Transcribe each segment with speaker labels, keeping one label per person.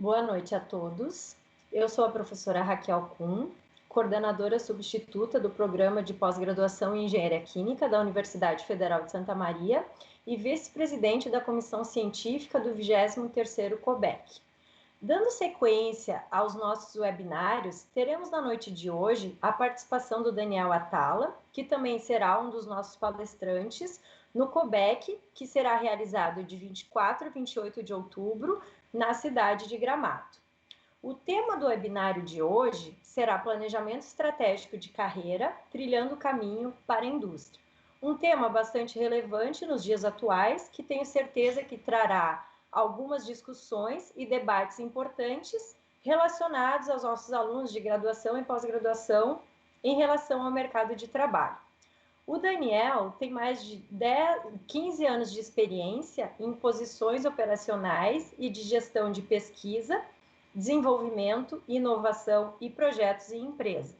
Speaker 1: Boa noite a todos. Eu sou a professora Raquel Kuhn, coordenadora substituta do Programa de Pós-Graduação em Engenharia Química da Universidade Federal de Santa Maria e vice-presidente da Comissão Científica do 23º COBEC. Dando sequência aos nossos webinários, teremos na noite de hoje a participação do Daniel Atala, que também será um dos nossos palestrantes no COBEC, que será realizado de 24 a 28 de outubro, na cidade de Gramado. O tema do webinário de hoje será Planejamento Estratégico de Carreira, trilhando o caminho para a indústria. Um tema bastante relevante nos dias atuais, que tenho certeza que trará algumas discussões e debates importantes relacionados aos nossos alunos de graduação e pós-graduação em relação ao mercado de trabalho. O Daniel tem mais de 15 anos de experiência em posições operacionais e de gestão de pesquisa, desenvolvimento, inovação e projetos em empresa,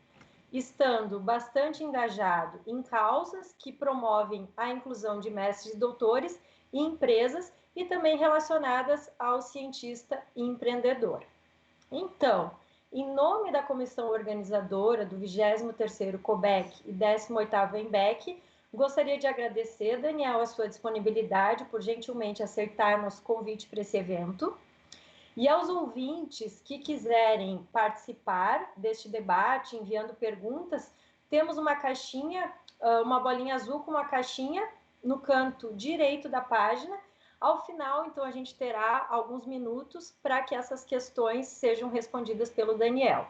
Speaker 1: estando bastante engajado em causas que promovem a inclusão de mestres e doutores em empresas e também relacionadas ao cientista e empreendedor. Então, em nome da comissão organizadora do 23º COBEC e 18º EMBEC, gostaria de agradecer, Daniel, a sua disponibilidade por gentilmente aceitar nosso convite para esse evento. E aos ouvintes que quiserem participar deste debate, enviando perguntas, temos uma caixinha, uma bolinha azul com uma caixinha no canto direito da página. Ao final, então, a gente terá alguns minutos para que essas questões sejam respondidas pelo Daniel.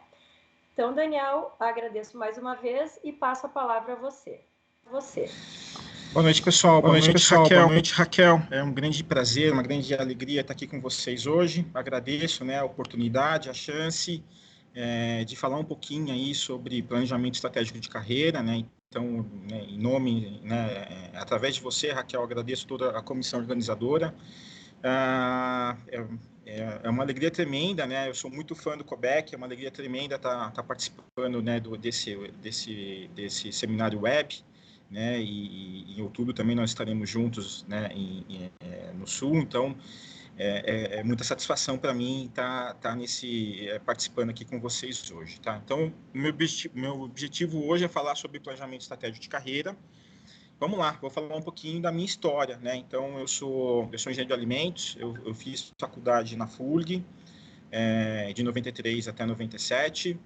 Speaker 1: Então, Daniel, agradeço mais uma vez e passo a palavra a você.
Speaker 2: Boa noite, pessoal. Boa noite, Raquel. Boa noite, Raquel. É um grande prazer, uma grande alegria estar aqui com vocês hoje. Agradeço, a oportunidade, a chance de falar um pouquinho aí sobre planejamento estratégico de carreira, Então, em nome, através de você, Raquel, agradeço toda a comissão organizadora. É uma alegria tremenda, Eu sou muito fã do COBEC, é uma alegria tremenda estar participando, desse seminário web. E em outubro também nós estaremos juntos, no Sul, então é muita satisfação para mim estar participando aqui com vocês hoje, tá? Então, meu objetivo hoje é falar sobre planejamento estratégico de carreira. Vamos lá, vou falar um pouquinho da minha história, Então, eu sou engenheiro de alimentos, eu fiz faculdade na FURG, de 93 até 97.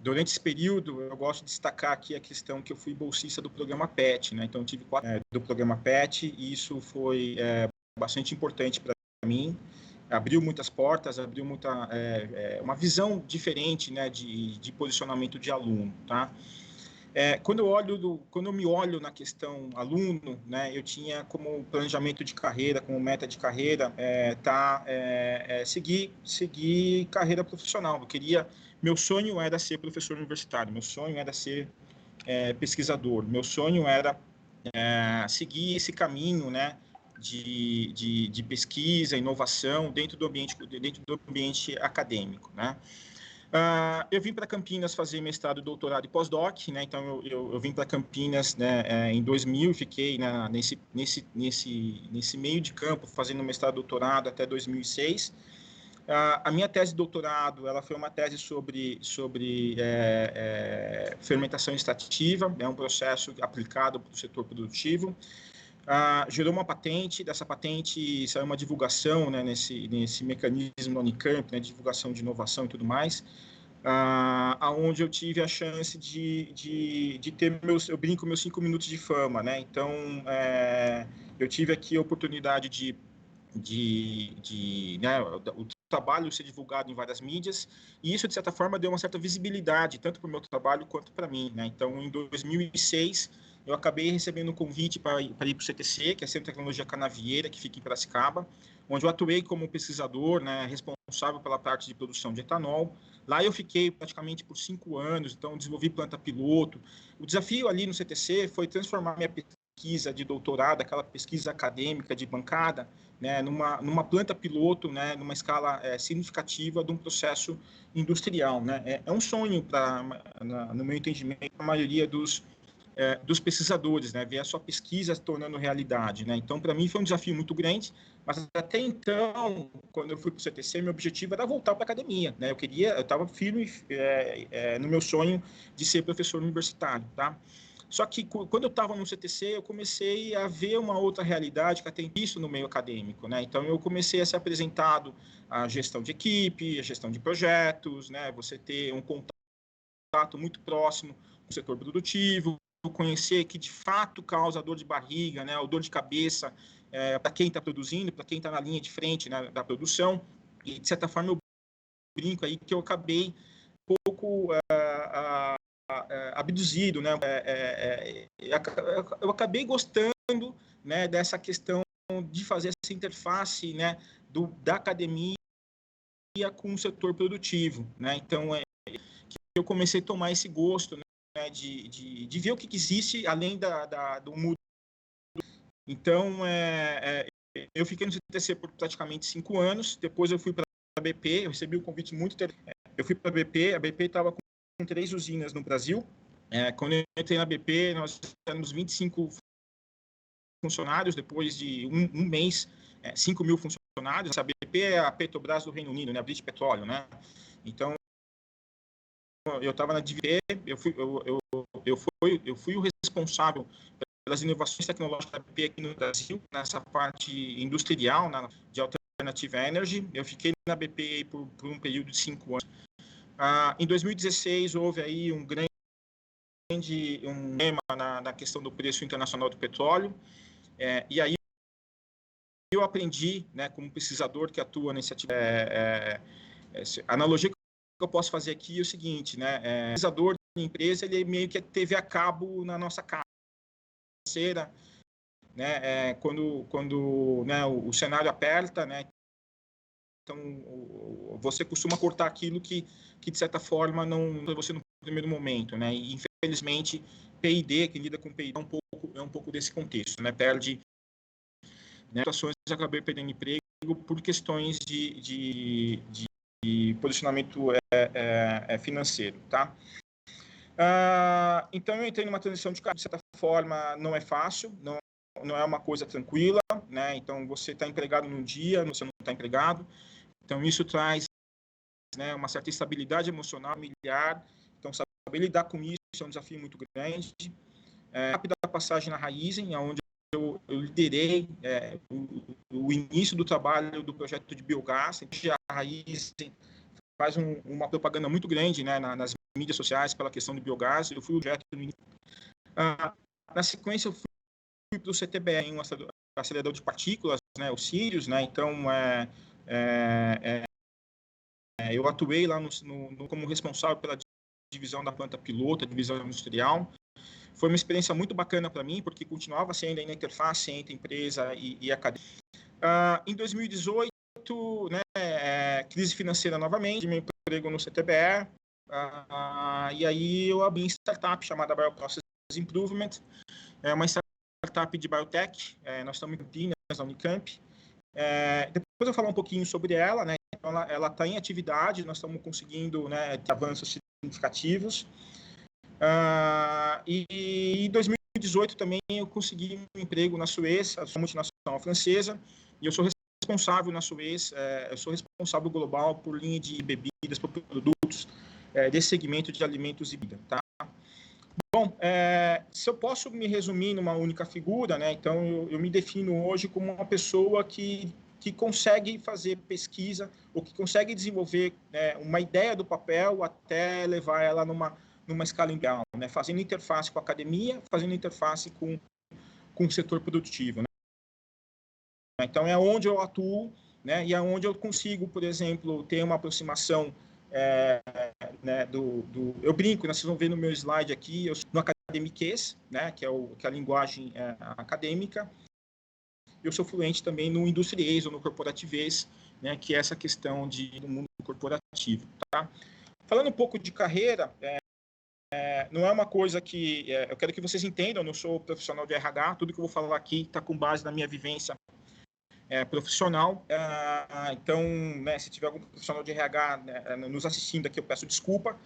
Speaker 2: Durante esse período, eu gosto de destacar aqui a questão que eu fui bolsista do programa PET, Então, eu tive 4 anos do programa PET e isso foi bastante importante para mim. Abriu muitas portas, abriu uma visão diferente, de posicionamento de aluno, tá? Quando eu me olho na questão aluno, eu tinha como planejamento de carreira, como meta de carreira, seguir carreira profissional. Meu sonho era ser professor universitário, meu sonho era ser pesquisador, meu sonho era seguir esse caminho, de pesquisa, inovação dentro do ambiente acadêmico, eu vim para Campinas fazer mestrado, doutorado e pós-doc, Então eu vim para Campinas, em 2000 e fiquei nesse meio de campo fazendo mestrado, doutorado até 2006. A minha tese de doutorado, ela foi uma tese sobre fermentação extrativa, é um processo aplicado para o setor produtivo. Gerou uma patente, dessa patente saiu uma divulgação, nesse mecanismo da Unicamp, divulgação de inovação e tudo mais, onde eu tive a chance de ter eu brinco, meus 5 minutos de fama, Então, eu tive aqui a oportunidade o trabalho ser divulgado em várias mídias, e isso, de certa forma, deu uma certa visibilidade, tanto para o meu trabalho quanto para mim, Então, em 2006, eu acabei recebendo um convite para ir para o CTC, que é Centro de Tecnologia Canavieira, que fica em Piracicaba, onde eu atuei como pesquisador, responsável pela parte de produção de etanol. Lá eu fiquei praticamente por 5 anos, então desenvolvi planta piloto. O desafio ali no CTC foi transformar minha pesquisa de doutorado, aquela pesquisa acadêmica de bancada, numa planta piloto, numa escala significativa de um processo industrial. É um sonho, no meu entendimento, a maioria dos dos pesquisadores, né? Ver a sua pesquisa se tornando realidade, né? Então, para mim, foi um desafio muito grande, mas até então, quando eu fui para o CTC, meu objetivo era voltar para a academia, né? Eu estava firme no meu sonho de ser professor universitário, tá? Só que quando eu estava no CTC, eu comecei a ver uma outra realidade que eu tenho visto no meio acadêmico, né? Então, eu comecei a ser apresentado a gestão de equipe, a gestão de projetos, né? Você ter um contato muito próximo com o setor produtivo, conhecer que de fato causa dor de barriga, né, ou dor de cabeça para quem está produzindo, para quem está na linha de frente, né, da produção. E, de certa forma, eu brinco aí que eu acabei um pouco abduzido, né? Eu acabei gostando, né, dessa questão de fazer essa interface, né, da academia com o setor produtivo, né? Então, eu comecei a tomar esse gosto, né, de ver o que existe além do mundo. Então, eu fiquei no CTC por praticamente 5 anos, depois eu fui para a BP, eu recebi um convite muito interessante. Eu fui para a BP estava com 3 usinas no Brasil. Quando eu entrei na BP, nós tínhamos 25 funcionários, depois de um mês, 5 mil funcionários. A BP é a Petrobras do Reino Unido, né, a British Petroleum, né? Então, eu estava na DVE, eu fui o responsável pelas inovações tecnológicas da BP aqui no Brasil, nessa parte industrial, de Alternative Energy. Eu fiquei na BP por um período de 5 anos. Em 2016, houve aí um tema na questão do preço internacional do petróleo, e aí eu aprendi, né, como pesquisador que atua nesse atividade, a analogia que eu posso fazer aqui é o seguinte, né, o pesquisador de empresa, ele meio que é TV a cabo na nossa casa, né, quando né, o cenário aperta, né, então você costuma cortar aquilo que de certa forma não você no primeiro momento, né, e infelizmente P&D, quem lida com P&D é um pouco desse contexto, né, perde, né, situações acabei perdendo emprego por questões de posicionamento financeiro, tá? Então eu entrei numa transição de carreira, de certa forma não é fácil, não é uma coisa tranquila, né? Então você está empregado num dia, você não está empregado, então isso traz, né, uma certa instabilidade emocional, familiar, então saber lidar com isso é um desafio muito grande. Rápida passagem na Raízen, onde eu liderei o início do trabalho do projeto de biogás. A Raízen faz uma propaganda muito grande, né, nas mídias sociais pela questão do biogás. Eu fui o projeto no início. Na sequência, eu fui para o CTBE, um acelerador de partículas, né, o Sirius, né, então eu atuei lá como responsável pela divisão da planta piloto, divisão industrial. Foi uma experiência muito bacana para mim, porque continuava sendo ainda a interface entre empresa e academia. Em 2018, né, crise financeira novamente, meu emprego no CTBE, e aí eu abri uma startup chamada Bioprocess Improvement, uma startup de biotech, nós estamos em Campinas, na Unicamp. Depois eu vou falar um pouquinho sobre ela, né, então ela está em atividade, nós estamos conseguindo, né, ter avanços significativos. E em 2018 também eu consegui um emprego na Suez, a multinacional francesa, e eu sou responsável na Suez, eu sou responsável global por linha de bebidas, por produtos desse segmento de alimentos e bebidas, tá? Bom, se eu posso me resumir numa única figura, né, então eu me defino hoje como uma pessoa que consegue fazer pesquisa, ou que consegue desenvolver uma ideia do papel até levar ela numa escala industrial, né, fazendo interface com a academia, fazendo interface com o setor produtivo, né? Então, é onde eu atuo, né, e é onde eu consigo, por exemplo, ter uma aproximação, né, eu brinco, né, vocês vão ver no meu slide aqui, eu sou no academiquez, né, que é a linguagem acadêmica. Eu sou fluente também no industriês ou no corporativês, né, que é essa questão do mundo corporativo, tá? Falando um pouco de carreira, não é uma coisa que eu quero que vocês entendam, eu não sou profissional de RH, tudo que eu vou falar aqui está com base na minha vivência profissional. Então, né, se tiver algum profissional de RH, né, nos assistindo aqui, eu peço desculpa.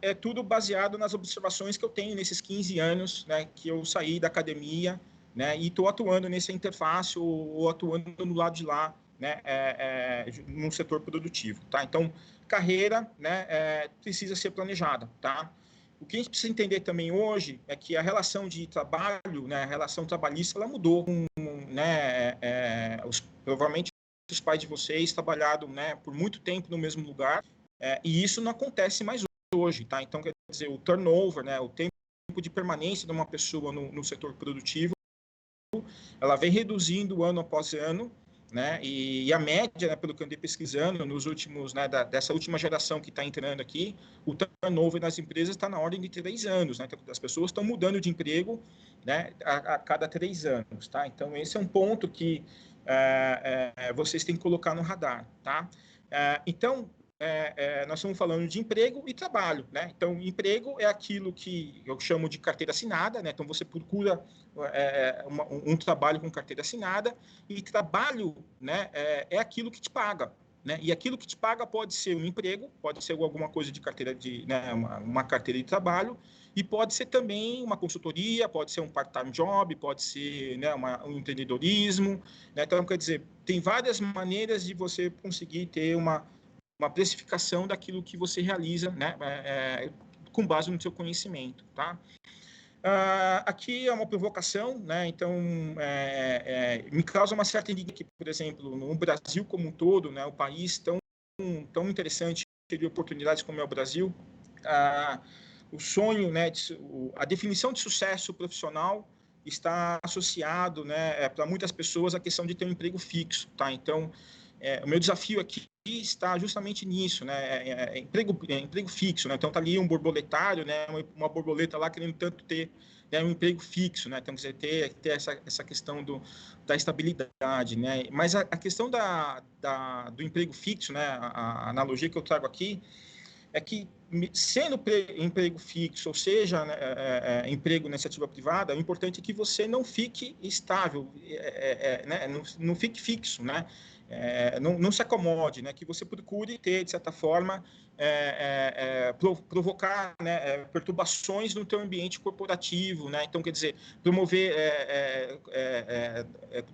Speaker 2: é tudo baseado nas observações que eu tenho nesses 15 anos, né, que eu saí da academia, né, e estou atuando nessa interface ou atuando no lado de lá, né, no setor produtivo, tá? Então, carreira, né, precisa ser planejada, tá? O que a gente precisa entender também hoje é que a relação de trabalho, né, a relação trabalhista, ela mudou, né, provavelmente os pais de vocês trabalharam, né, por muito tempo no mesmo lugar, e isso não acontece mais hoje, tá? Então, quer dizer, o turnover, né, o tempo de permanência de uma pessoa no setor produtivo, ela vem reduzindo ano após ano, né? E a média, né, pelo que eu andei pesquisando, nos últimos, né, dessa última geração que está entrando aqui, o turnover nas empresas está na ordem de 3 anos, né? Então, as pessoas estão mudando de emprego, né, a cada 3 anos, tá? Então, esse é um ponto que vocês têm que colocar no radar, tá? Então, nós estamos falando de emprego e trabalho, né? Então, emprego é aquilo que eu chamo de carteira assinada, né? Então, você procura um trabalho com carteira assinada, e trabalho, né, é aquilo que te paga, né? E aquilo que te paga pode ser um emprego, pode ser alguma coisa de carteira de, né, uma carteira de trabalho, e pode ser também uma consultoria, pode ser um part-time job, pode ser, né, um empreendedorismo, né? Então, quer dizer, tem várias maneiras de você conseguir ter uma precificação daquilo que você realiza, né, com base no seu conhecimento, tá? Aqui é uma provocação, né? Então me causa uma certa indignação que, por exemplo, no Brasil como um todo, né, o país tão interessante de oportunidades como é o Brasil, o sonho, né, a definição de sucesso profissional está associado, né, para muitas pessoas, a questão de ter um emprego fixo, tá? Então, o meu desafio aqui está justamente nisso, né? Emprego fixo, né? Então tá ali um borboletário, né? Uma borboleta lá querendo tanto ter, né, um emprego fixo, né? Então, quer dizer, ter essa questão da estabilidade, né? Mas a questão do emprego fixo, né? A analogia que eu trago aqui é que, sendo emprego fixo, ou seja, né, emprego na iniciativa privada, o importante é que você não fique estável, né, não fique fixo, né? Não se acomode, né? Que você procure ter, de certa forma, provocar, né, perturbações no teu ambiente corporativo, né? Então, quer dizer, promover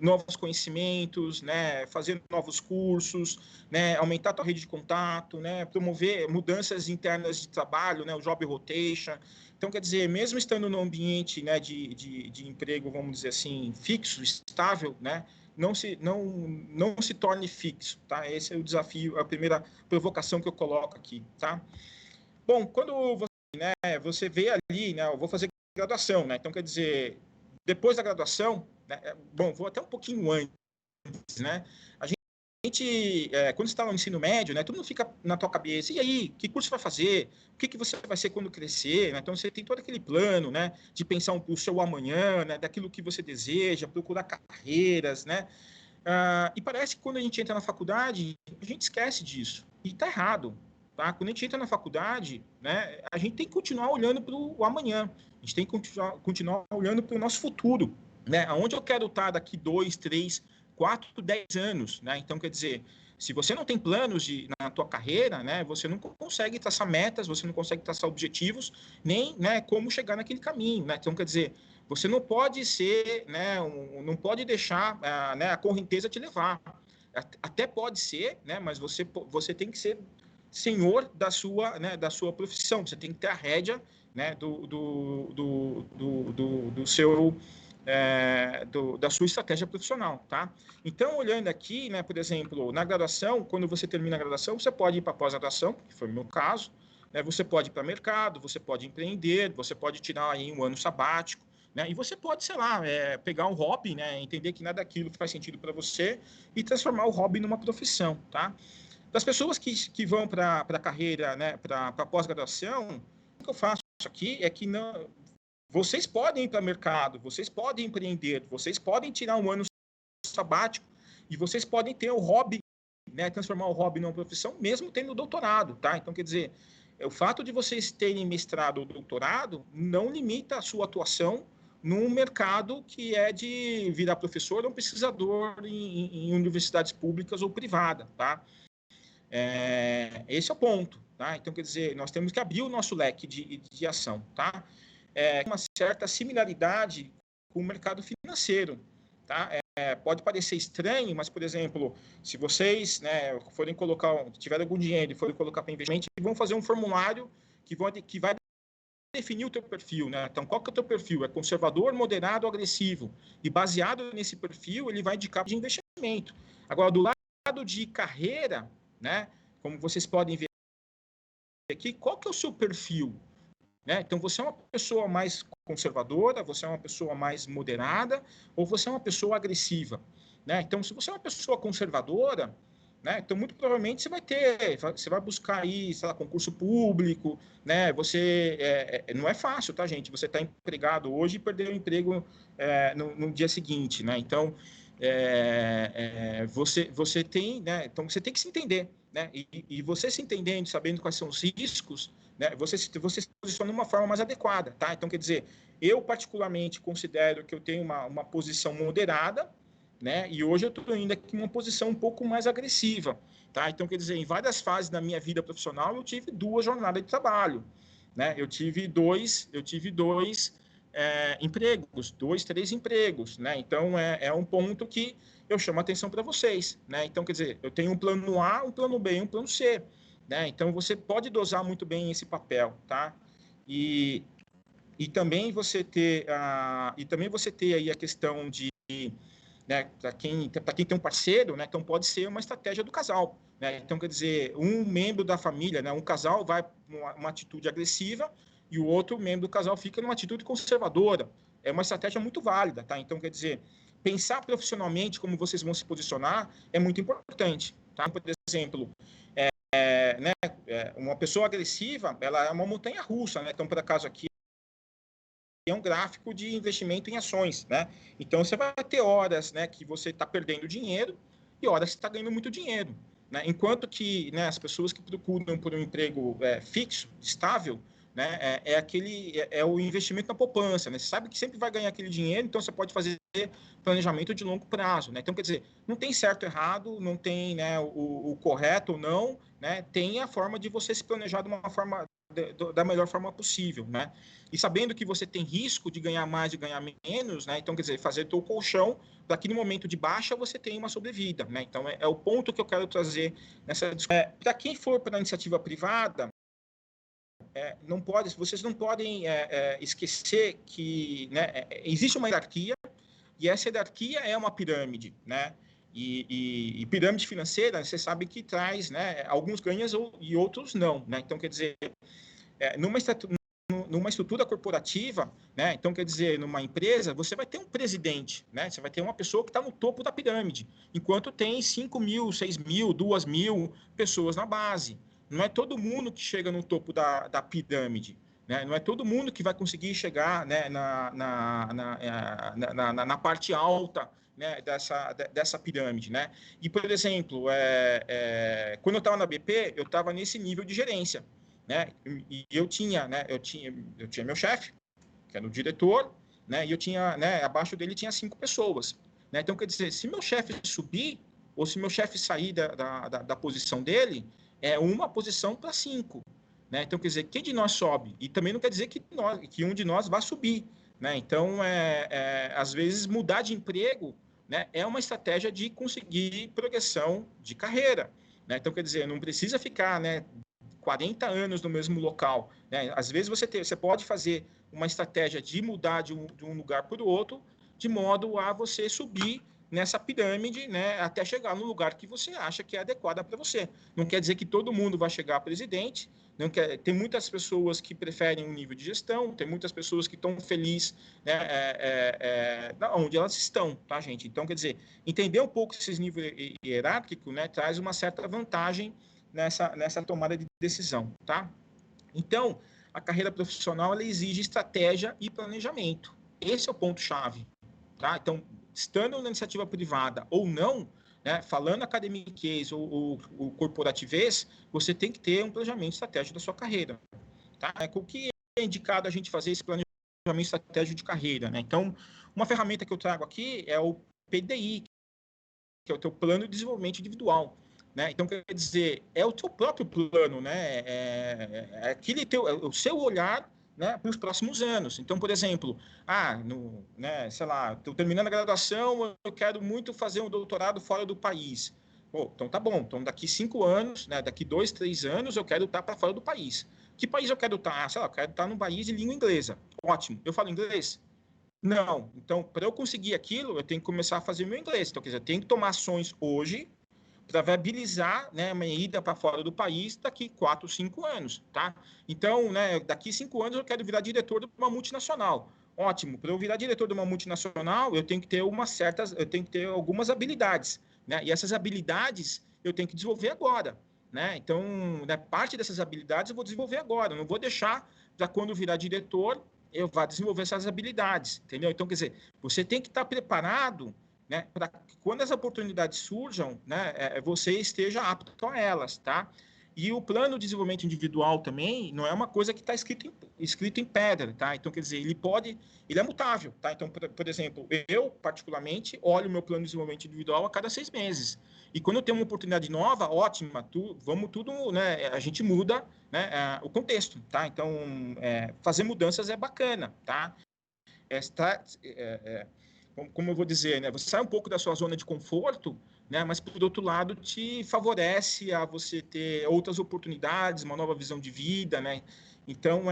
Speaker 2: novos conhecimentos, né? Fazer novos cursos, né? Aumentar a tua rede de contato, né? Promover mudanças internas de trabalho, né? O job rotation. Então, quer dizer, mesmo estando no ambiente, né, de emprego, vamos dizer assim, fixo, estável, né? Não se torne fixo, tá? Esse é o desafio, a primeira provocação que eu coloco aqui, tá? Bom, quando você vê ali, né, eu vou fazer graduação, né? Então, quer dizer, depois da graduação, né, bom, vou até um pouquinho antes, né? A gente, quando você está no ensino médio, né, tudo não fica na tua cabeça. E aí, que curso você vai fazer? O que você vai ser quando crescer? Né? Então, você tem todo aquele plano, né, de pensar o seu amanhã, né, daquilo que você deseja, procurar carreiras, né? E parece que quando a gente entra na faculdade, a gente esquece disso. E está errado. Tá? Quando a gente entra na faculdade, né, a gente tem que continuar olhando para o amanhã. A gente tem que continuar olhando para o nosso futuro. Né? Aonde eu quero estar daqui 2, 3, 4, 10 anos. Né? Então, quer dizer, se você não tem planos na tua carreira, né, você não consegue traçar metas, você não consegue traçar objetivos, nem, né, como chegar naquele caminho. Né? Então, quer dizer, você não pode ser, né, não pode deixar né, a correnteza te levar. Até pode ser, né, mas você tem que ser senhor da sua profissão. Você tem que ter a rédea, né, do seu da sua estratégia profissional, tá? Então, olhando aqui, né, por exemplo, na graduação, quando você termina a graduação, você pode ir para a pós-graduação, que foi o meu caso, né, você pode ir para o mercado, você pode empreender, você pode tirar aí um ano sabático, né, e você pode, sei lá, pegar um hobby, né, entender que nada daquilo faz sentido para você e transformar o hobby numa profissão, tá? Das pessoas que vão para a carreira, né, para a pós-graduação, o que eu faço aqui é que não, vocês podem ir para o mercado, vocês podem empreender, vocês podem tirar um ano sabático e vocês podem ter o hobby, né, transformar o hobby numa profissão, mesmo tendo doutorado, tá? Então, quer dizer, o fato de vocês terem mestrado ou doutorado não limita a sua atuação num mercado que é de virar professor ou pesquisador em universidades públicas ou privadas, tá? Esse é o ponto, tá? Então, quer dizer, nós temos que abrir o nosso leque de ação, tá? Uma certa similaridade com o mercado financeiro, tá? Pode parecer estranho, mas, por exemplo, se vocês, né, forem colocar, tiverem algum dinheiro e forem colocar para investimento, vão fazer um formulário que vai definir o teu perfil, né? Então, qual que é o teu perfil? É conservador, moderado ou agressivo? E baseado nesse perfil, ele vai indicar de investimento. Agora, do lado de carreira, né? Como vocês podem ver aqui, qual que é o seu perfil? Né? Então, você é uma pessoa mais conservadora, você é uma pessoa mais moderada, ou você é uma pessoa agressiva? Né? Então, se você é uma pessoa conservadora, né? Então, muito provavelmente você vai buscar aí, sei lá, concurso público, né? Não é fácil, tá, gente? Você está empregado hoje e perder o emprego no dia seguinte, né? Então, você tem, né? Então, você tem que se entender, né? E você se entendendo, sabendo quais são os riscos, né? Você se posiciona de uma forma mais adequada, tá? Então, quer dizer, eu particularmente considero que eu tenho uma posição moderada, né? E hoje eu estou ainda aqui em uma posição um pouco mais agressiva, tá? Então, quer dizer, em várias fases da minha vida profissional, eu tive 2 jornadas de trabalho, né? Eu tive dois empregos, 2, 3 empregos, né? Então, é um ponto que eu chamo a atenção para vocês, né? Então, quer dizer, eu tenho um plano A, um plano B e um plano C, né? Então, você pode dosar muito bem esse papel, tá? E também você ter aí a questão de, né, para quem tem um parceiro, né, então pode ser uma estratégia do casal, né? Então, quer dizer, um membro da família, né, um casal vai uma atitude agressiva e o outro membro do casal fica numa atitude conservadora. É uma estratégia muito válida, tá? Então, quer dizer, pensar profissionalmente como vocês vão se posicionar é muito importante, tá? Por exemplo, uma pessoa agressiva, ela é uma montanha russa, né? Então, por acaso aqui é um gráfico de investimento em ações, né? Então, você vai ter horas, né, que você está perdendo dinheiro e horas que está ganhando muito dinheiro, né? Enquanto que, né, as pessoas que procuram por um emprego fixo, estável, né, é o investimento na poupança, né? Você sabe que sempre vai ganhar aquele dinheiro, então você pode fazer planejamento de longo prazo, né? Então, quer dizer, não tem certo ou errado, não tem, né, o correto ou não, né? Tem a forma de você se planejar de uma forma da melhor forma possível, né? E sabendo que você tem risco de ganhar mais e ganhar menos, né? Então, quer dizer, fazer teu colchão para que no momento de baixa você tenha uma sobrevida, né? Então, é o ponto que eu quero trazer nessa discussão. Para quem for para a iniciativa privada, vocês não podem esquecer que, né, existe uma hierarquia e essa hierarquia é uma pirâmide, né? E pirâmide financeira, você sabe que traz, né, alguns ganham e outros não, né? Então, quer dizer, numa estrutura corporativa, né? Então, quer dizer, numa empresa, você vai ter um presidente, né? Você vai ter uma pessoa que está no topo da pirâmide, enquanto tem 5.000, 6.000, 2.000 pessoas na base. Não é todo mundo que chega no topo da pirâmide, né? Não é todo mundo que vai conseguir chegar, né, na parte alta, né, dessa pirâmide, né? E, por exemplo, quando eu estava na BP, eu estava nesse nível de gerência, né? E eu tinha meu chefe, que era o diretor, né? E eu tinha, né, abaixo dele tinha 5 pessoas, né? Então, quer dizer, se meu chefe subir ou se meu chefe sair da posição dele, é uma posição para 5, né? Então, quer dizer, quem de nós sobe? E também não quer dizer que um de nós vá subir, né? Então, às vezes, mudar de emprego, né, é uma estratégia de conseguir progressão de carreira, né? Então, quer dizer, não precisa ficar, né, 40 anos no mesmo local, né? Às vezes você pode fazer uma estratégia de mudar de um lugar para o outro, de modo a você subir nessa pirâmide, né, até chegar no lugar que você acha que é adequado para você. Não quer dizer que todo mundo vai chegar a presidente, tem muitas pessoas que preferem um nível de gestão, tem muitas pessoas que estão felizes, né, onde elas estão, tá, gente? Então, quer dizer, entender um pouco esses níveis hierárquicos, né, traz uma certa vantagem nessa tomada de decisão, tá? Então, a carreira profissional ela exige estratégia e planejamento. Esse é o ponto-chave, tá? Então, estando na iniciativa privada ou não, né, falando academiquez ou corporativez, você tem que ter um planejamento estratégico da sua carreira, tá? O que é indicado a gente fazer esse planejamento estratégico de carreira, né? Então, uma ferramenta que eu trago aqui é o PDI, que é o teu plano de desenvolvimento individual. né? Então, quer dizer, é o teu próprio plano, né? O seu olhar, né, para os próximos anos. Então, por exemplo, né, sei lá, estou terminando a graduação, eu quero muito fazer um doutorado fora do país. Pô, então tá bom, então daqui 5 anos, né, daqui 2, 3 anos, eu quero estar para fora do país. Que país eu quero estar? Sei lá, eu quero estar num país de língua inglesa. Ótimo, eu falo inglês? Não. Então, para eu conseguir aquilo, eu tenho que começar a fazer meu inglês. Então, quer dizer, eu tenho que tomar ações hoje para viabilizar, né, a minha ida para fora do país daqui 4, 5 anos, tá? Então, né, daqui 5 anos eu quero virar diretor de uma multinacional. Ótimo, para eu virar diretor de uma multinacional, eu tenho que ter algumas habilidades, né? E essas habilidades eu tenho que desenvolver agora, né? Então, né, parte dessas habilidades eu vou desenvolver agora, eu não vou deixar para quando virar diretor eu vá desenvolver essas habilidades, entendeu? Então, quer dizer, você tem que estar preparado, né, para que quando as oportunidades surjam, né, você esteja apto a elas, tá? E o plano de desenvolvimento individual também não é uma coisa que está escrito em pedra, tá? Então, quer dizer, ele é mutável, tá? Então, por exemplo, eu, particularmente, olho o meu plano de desenvolvimento individual a cada 6 meses. E quando eu tenho uma oportunidade nova, ótima, vamos tudo, né? A gente muda, né, o contexto, tá? Então, fazer mudanças é bacana, tá? Como eu vou dizer, né? Você sai um pouco da sua zona de conforto, né? Mas, por outro lado, te favorece a você ter outras oportunidades, uma nova visão de vida, né? Então,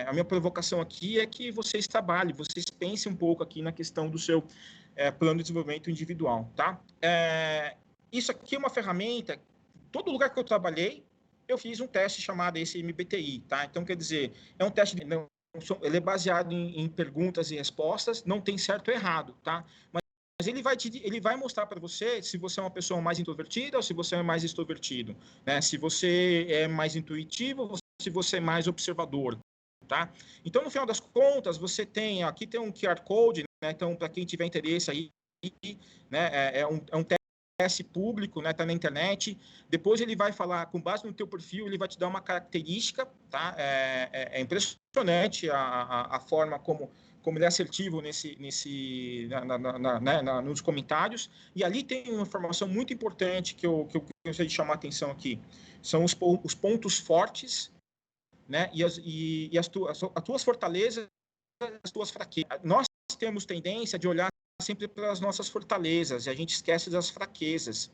Speaker 2: a minha provocação aqui é que vocês trabalhem, vocês pensem um pouco aqui na questão do seu plano de desenvolvimento individual, tá? Isso aqui é uma ferramenta, todo lugar que eu trabalhei, eu fiz um teste chamado esse MBTI, tá? Então, quer dizer, é um teste ele é baseado em perguntas e respostas, não tem certo ou errado, tá? Mas ele vai mostrar para você se você é uma pessoa mais introvertida ou se você é mais extrovertido, né? Se você é mais intuitivo ou se você é mais observador, tá? Então, no final das contas, aqui tem um QR Code, né? Então, para quem tiver interesse aí, né? É um teste público, né? Tá na internet. Depois ele vai falar, com base no teu perfil, ele vai te dar uma característica, tá? É impressionante a forma como ele é assertivo nos comentários. E ali tem uma informação muito importante que eu gostaria de chamar a atenção aqui. São os pontos fortes, né? E as tuas fortalezas, as tuas fraquezas. Nós temos tendência de olhar sempre para as nossas fortalezas e a gente esquece das fraquezas.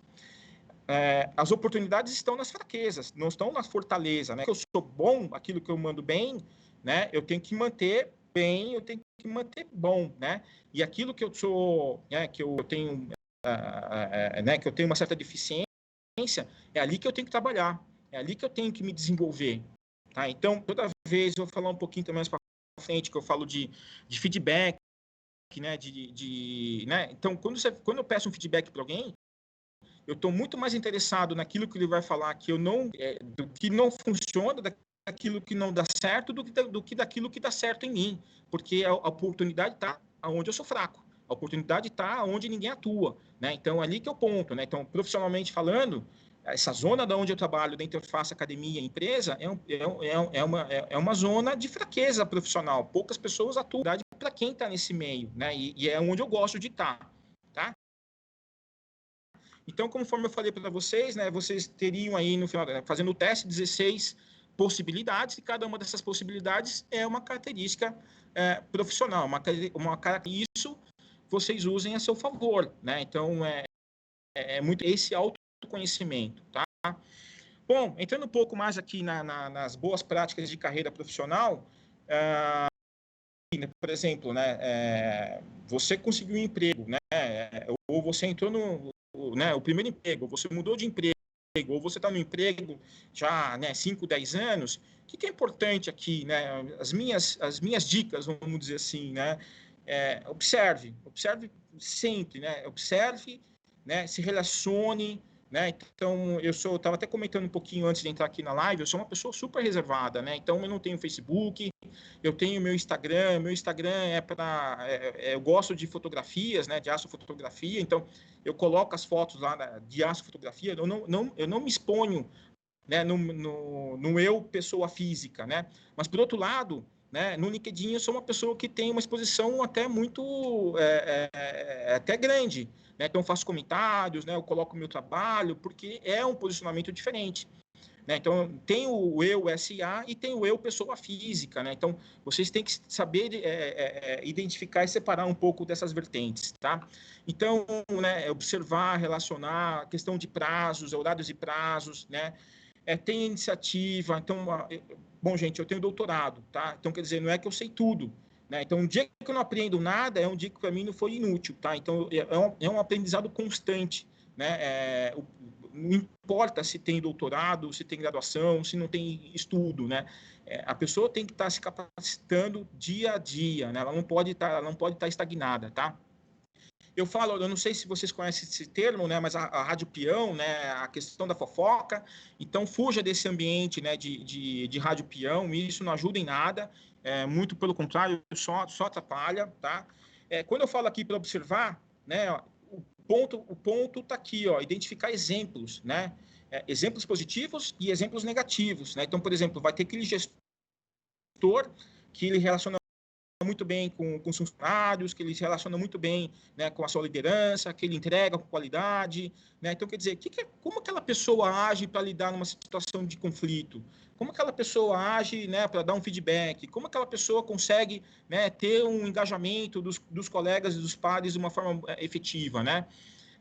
Speaker 2: As oportunidades estão nas fraquezas, não estão na fortaleza, né? Eu sou bom, aquilo que eu mando bem, né? Eu tenho que manter bem, eu tenho que manter bom, né? E aquilo que eu sou, né, que eu tenho, né, que eu tenho uma certa deficiência, é ali que eu tenho que trabalhar, é ali que eu tenho que me desenvolver, tá? Então, toda vez eu vou falar um pouquinho também mais para frente, que eu falo de feedback, né? Né? Então, quando eu peço um feedback para alguém, eu estou muito mais interessado naquilo que ele vai falar do que não funciona, daquilo que não dá certo, do que daquilo que dá certo em mim. Porque a oportunidade está onde eu sou fraco. A oportunidade está onde ninguém atua. Né? Então, ali que é o ponto. Né? Então, profissionalmente falando, essa zona da onde eu trabalho, da interface academia e empresa, é uma zona de fraqueza profissional. Poucas pessoas atuam para quem está nesse meio. Né? E é onde eu gosto de estar. Tá? Então, conforme eu falei para vocês, né, vocês teriam aí, no final, fazendo o teste, 16 possibilidades, e cada uma dessas possibilidades é uma característica profissional, uma característica que isso vocês usem a seu favor, né? Então, é muito esse autoconhecimento, tá? Bom, entrando um pouco mais aqui nas boas práticas de carreira profissional, por exemplo, né, você conseguiu um emprego, né, ou você entrou o primeiro emprego, você mudou de emprego, ou você está no emprego já, né, 5, 10 anos, o que é importante aqui, né, as minhas dicas, vamos dizer assim, né, observe sempre, né, observe, né, se relacione, né, então eu estava até comentando um pouquinho antes de entrar aqui na live, eu sou uma pessoa super reservada, né, então eu não tenho Facebook, eu tenho meu Instagram eu gosto de fotografias, né, de astrofotografia, então eu coloco as fotos lá de astrofotografia, eu não me exponho, né, no eu, pessoa física, né, mas por outro lado, né? No LinkedIn eu sou uma pessoa que tem uma exposição até muito, até grande, né? Então eu faço comentários, né? Eu coloco o meu trabalho, porque é um posicionamento diferente. Né? Então, tem o eu SA e tem o eu pessoa física. Né? Então, vocês têm que saber identificar e separar um pouco dessas vertentes. Tá? Então, né, observar, relacionar, a questão de prazos, horários e prazos, né? Tem iniciativa. Então, bom, gente, eu tenho doutorado. Tá? Então, quer dizer, não é que eu sei tudo. Né? Então, um dia que eu não aprendo nada, é um dia que para mim não foi inútil. Tá? Então, é um aprendizado constante. Né? Não importa se tem doutorado, se tem graduação, se não tem estudo, né? A pessoa tem que estar se capacitando dia a dia, né? Ela não pode estar estagnada, tá? Eu falo, eu não sei se vocês conhecem esse termo, né? Mas a rádio peão, né? A questão da fofoca. Então, fuja desse ambiente, né? De rádio peão. Isso não ajuda em nada. Muito pelo contrário, só atrapalha, tá? Quando eu falo aqui para observar, né? O ponto está aqui, ó, identificar exemplos, né? Exemplos positivos e exemplos negativos, né? Então, por exemplo, vai ter aquele gestor que ele relaciona muito bem com os funcionários, que ele se relaciona muito bem, né, com a sua liderança, que ele entrega com qualidade, né? Então, quer dizer, como aquela pessoa age para lidar numa situação de conflito? Como aquela pessoa age, né, para dar um feedback? Como aquela pessoa consegue, né, ter um engajamento dos colegas e dos pares de uma forma efetiva, né?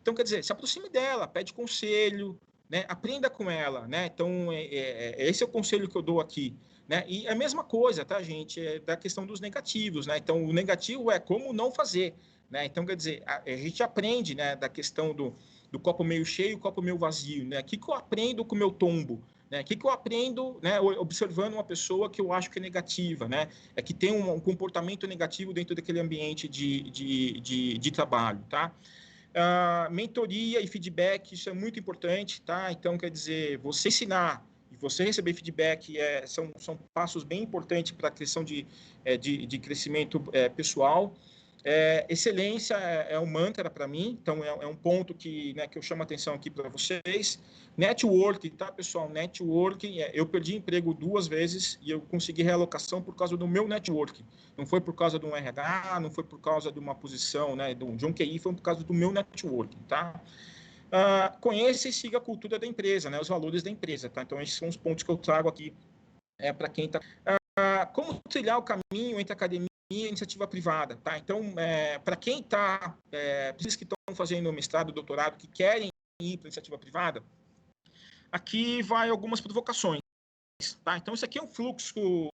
Speaker 2: Então, quer dizer, se aproxime dela, pede conselho, né? Aprenda com ela, né? Então, esse é o conselho que eu dou aqui. Né? E a mesma coisa, tá, gente? Da questão dos negativos, né? Então, o negativo é como não fazer, né? Então, quer dizer, a gente aprende, né, da questão do copo meio cheio, copo meio vazio, né? O que eu aprendo com o meu tombo? Né? O que eu aprendo, né, observando uma pessoa que eu acho que é negativa, né? Que tem um comportamento negativo dentro daquele ambiente de trabalho, tá? Mentoria e feedback, isso é muito importante, tá? Então, quer dizer, você ensinar e você receber feedback são passos bem importantes para a questão de crescimento pessoal. Excelência um mantra para mim, então é um ponto que eu chamo a atenção aqui para vocês. Network, tá, pessoal? Network, eu perdi emprego 2 vezes e eu consegui realocação por causa do meu network. Não foi por causa de um RH, não foi por causa de uma posição, né, de um QI, foi por causa do meu network, tá? Conheça e siga a cultura da empresa, né, os valores da empresa, tá? Então, esses são os pontos que eu trago aqui para quem está... como trilhar o caminho entre academia e iniciativa privada, tá? Então, para quem está... vocês que estão fazendo mestrado, doutorado, que querem ir para iniciativa privada, aqui vai algumas provocações, tá? Então, isso aqui é um fluxo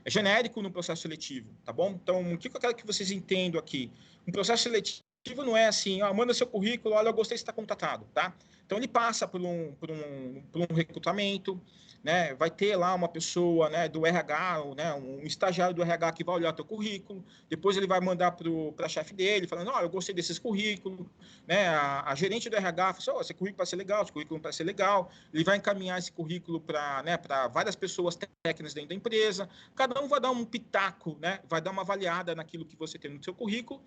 Speaker 2: genérico no processo seletivo, tá bom? Então, o que eu quero que vocês entendam aqui? Um processo seletivo não é assim, manda seu currículo, olha, eu gostei, você está contratado, tá? Então, ele passa por um recrutamento, né? Vai ter lá uma pessoa, né, do RH, né, um estagiário do RH que vai olhar teu currículo, depois ele vai mandar para a chefe dele, falando, eu gostei desses currículos, né? A gerente do RH fala assim, esse currículo vai ser legal, esse currículo vai ser legal, ele vai encaminhar esse currículo para, né, várias pessoas técnicas dentro da empresa, cada um vai dar um pitaco, né? Vai dar uma avaliada naquilo que você tem no seu currículo,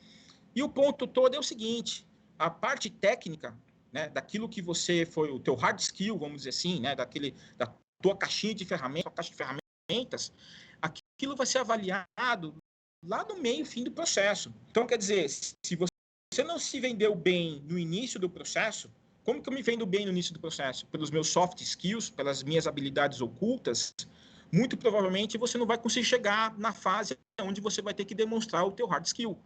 Speaker 2: e o ponto todo é o seguinte, a parte técnica, né, daquilo que você foi, o teu hard skill, vamos dizer assim, né, da tua caixinha de ferramentas, aquilo vai ser avaliado lá no meio, fim do processo. Então, quer dizer, se você não se vendeu bem no início do processo, como que eu me vendo bem no início do processo? Pelos meus soft skills, pelas minhas habilidades ocultas, muito provavelmente você não vai conseguir chegar na fase onde você vai ter que demonstrar o teu hard skill,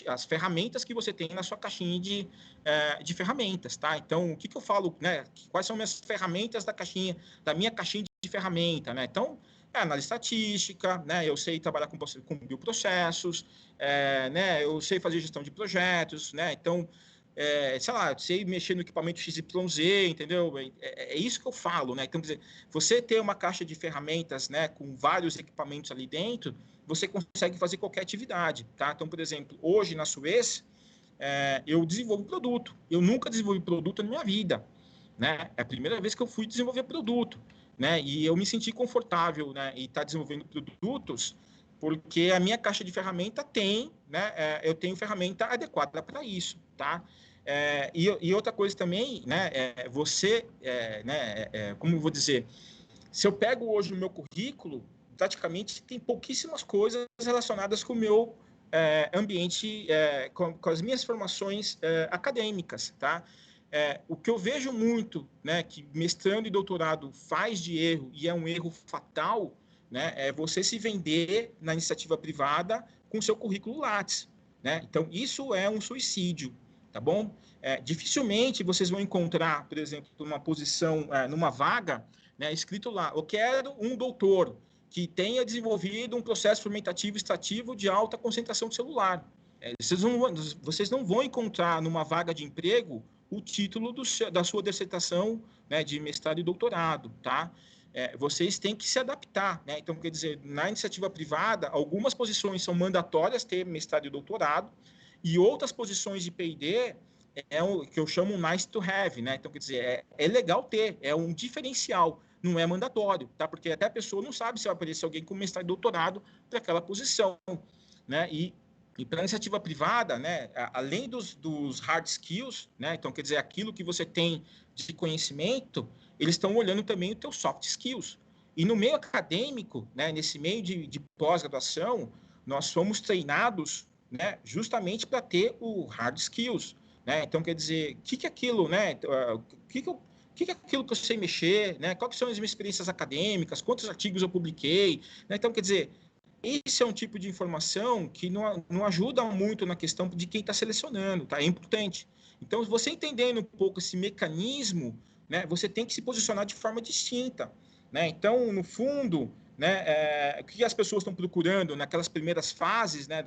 Speaker 2: as ferramentas que você tem na sua caixinha de ferramentas, tá? Então, o que eu falo, né? Quais são minhas ferramentas da minha caixinha de ferramenta, né? Então, análise estatística, né? Eu sei trabalhar com bioprocessos, né? Eu sei fazer gestão de projetos, né? Então, sei lá, eu sei mexer no equipamento XYZ, entendeu? É isso que eu falo, né? Então, quer dizer, você ter uma caixa de ferramentas, né, com vários equipamentos ali dentro, você consegue fazer qualquer atividade, tá? Então, por exemplo, hoje na Suez, eu desenvolvo produto. Eu nunca desenvolvi produto na minha vida, né? É a primeira vez que eu fui desenvolver produto, né? E eu me senti confortável, né? E tá desenvolvendo produtos porque a minha caixa de ferramenta tem, né? Eu tenho ferramenta adequada para isso, tá? E outra coisa também, né? Você, né? Como eu vou dizer, Se eu pego hoje o meu currículo, praticamente tem pouquíssimas coisas relacionadas com o meu ambiente, com as minhas formações acadêmicas, tá? O que eu vejo muito, né, que mestrando e doutorado faz de erro, e é um erro fatal, né, é você se vender na iniciativa privada com seu currículo Lattes, né? Então, isso é um suicídio, tá bom? Dificilmente vocês vão encontrar, por exemplo, uma posição, numa vaga, né, escrito lá, eu quero um doutor que tenha desenvolvido um processo fermentativo extrativo de alta concentração de celular. Vocês não vão encontrar numa vaga de emprego o título da sua dissertação, né, de mestrado e doutorado, tá? Vocês têm que se adaptar, né? Então, quer dizer, na iniciativa privada, algumas posições são mandatórias ter mestrado e doutorado, e outras posições de P&D o que eu chamo nice to have, né? Então, quer dizer, é legal ter, é um diferencial, não é mandatório, tá? Porque até a pessoa não sabe se vai aparecer alguém com mestrado e doutorado para aquela posição, né? E para a iniciativa privada, né, além dos hard skills, né, então quer dizer, aquilo que você tem de conhecimento, eles estão olhando também o teu soft skills. E no meio acadêmico, né, nesse meio de pós-graduação, nós somos treinados, né, justamente para ter o hard skills, né? Então quer dizer, o que é aquilo, né? O que é aquilo que eu sei mexer, né? Quais são as minhas experiências acadêmicas, quantos artigos eu publiquei, né? Então quer dizer, esse é um tipo de informação que não ajuda muito na questão de quem está selecionando, tá? É importante. Então, você entendendo um pouco esse mecanismo, né, você tem que se posicionar de forma distinta, né? Então, no fundo, né, o que as pessoas estão procurando naquelas primeiras fases, né,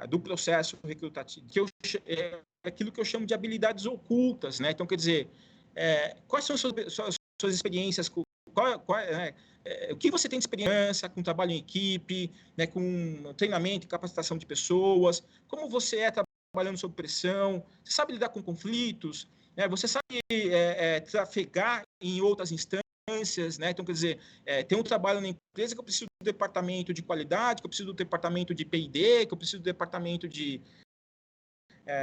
Speaker 2: do processo recrutativo, é aquilo que eu chamo de habilidades ocultas, né? Então, quer dizer, quais são suas experiências, né, o que você tem de experiência com trabalho em equipe, né, com treinamento e capacitação de pessoas, como você é trabalhando sob pressão, você sabe lidar com conflitos, né, você sabe trafegar em outras instâncias, né, então, quer dizer, tem um trabalho na empresa que eu preciso do departamento de qualidade, que eu preciso do departamento de P&D, que eu preciso do departamento de,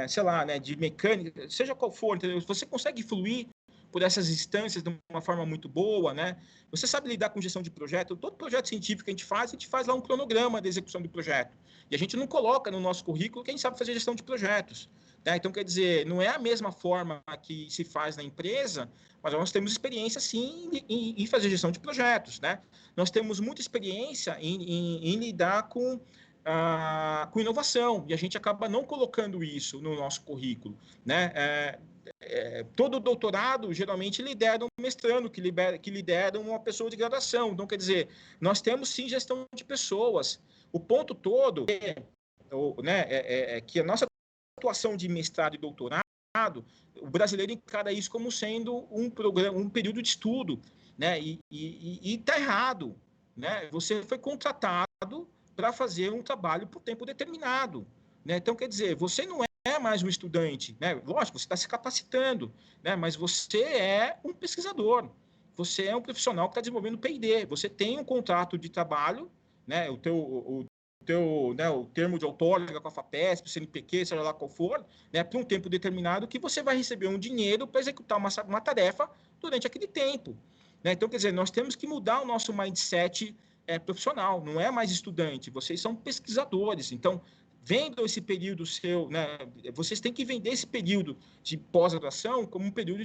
Speaker 2: sei lá, né, de mecânica, seja qual for, entendeu? Você consegue fluir por essas instâncias de uma forma muito boa, né? Você sabe lidar com gestão de projeto. Todo projeto científico que a gente faz lá um cronograma da execução do projeto. E a gente não coloca no nosso currículo quem sabe fazer gestão de projetos, né? Então, quer dizer, não é a mesma forma que se faz na empresa, mas nós temos experiência, sim, em fazer gestão de projetos, né? Nós temos muita experiência em lidar com inovação, e a gente acaba não colocando isso no nosso currículo, né? Todo doutorado geralmente lidera um mestrando, que lidera uma pessoa de graduação. Então, quer dizer, nós temos sim gestão de pessoas. O ponto todo né, que a nossa atuação de mestrado e doutorado, o brasileiro encara isso como sendo um período de estudo, né? E está errado, né? Você foi contratado para fazer um trabalho por tempo determinado, né? Então, quer dizer, você não é mais um estudante, né? Lógico, você está se capacitando, né? Mas você é um pesquisador, você é um profissional que está desenvolvendo P&D, você tem um contrato de trabalho, né? O termo de outorga com a FAPESP, CNPq, seja lá qual for, né? Por um tempo determinado que você vai receber um dinheiro para executar uma tarefa durante aquele tempo, né? Então, quer dizer, nós temos que mudar o nosso mindset profissional, não é mais estudante, vocês são pesquisadores, então vendo esse período seu, né, vocês têm que vender esse período de pós-graduação como um período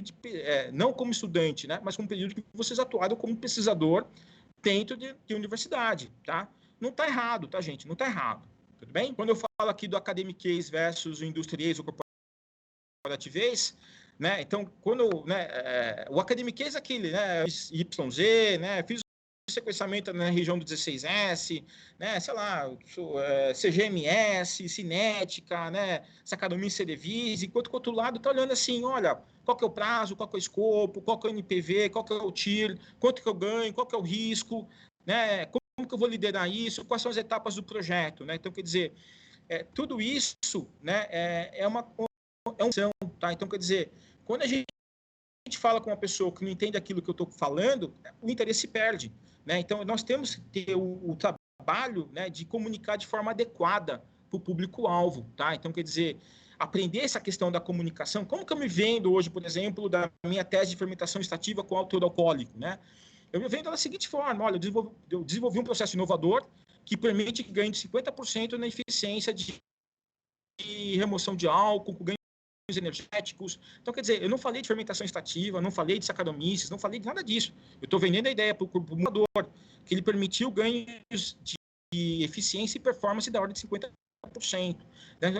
Speaker 2: não como estudante, né, mas como um período que vocês atuaram como pesquisador dentro de universidade, tá? Não está errado, tá, gente? Não está errado, tudo bem? Quando eu falo aqui do academiquez versus o industriês ou corporativês, né, então, quando, né, o academiquez é aquele, né, YZ, né, fiz sequenciamento na região do 16S, né, sei lá, CGMS, cinética, né, Saccharomyces cerevisiae, enquanto que o outro lado está olhando assim, olha, qual que é o prazo, qual que é o escopo, qual que é o NPV, qual que é o TIR, quanto que eu ganho, qual que é o risco, né, como que eu vou liderar isso, quais são as etapas do projeto, né, então, quer dizer, tudo isso, né, é uma opção, tá, então, quer dizer, quando a gente fala com uma pessoa que não entende aquilo que eu estou falando, o interesse se perde, né? Então, nós temos que ter o trabalho, né, de comunicar de forma adequada para o público-alvo, tá? Então, quer dizer, aprender essa questão da comunicação, como que eu me vendo hoje, por exemplo, da minha tese de fermentação extrativa com ácido alcoólico, né? Eu vendo da seguinte forma, olha, eu desenvolvi um processo inovador que permite que ganhe de 50% na eficiência de remoção de álcool, com ganhos energéticos. Então, quer dizer, eu não falei de fermentação extrativa, não falei de Saccharomyces, não falei de nada disso. Eu estou vendendo a ideia para o computador, que ele permitiu ganhos de eficiência e performance da ordem de 50%.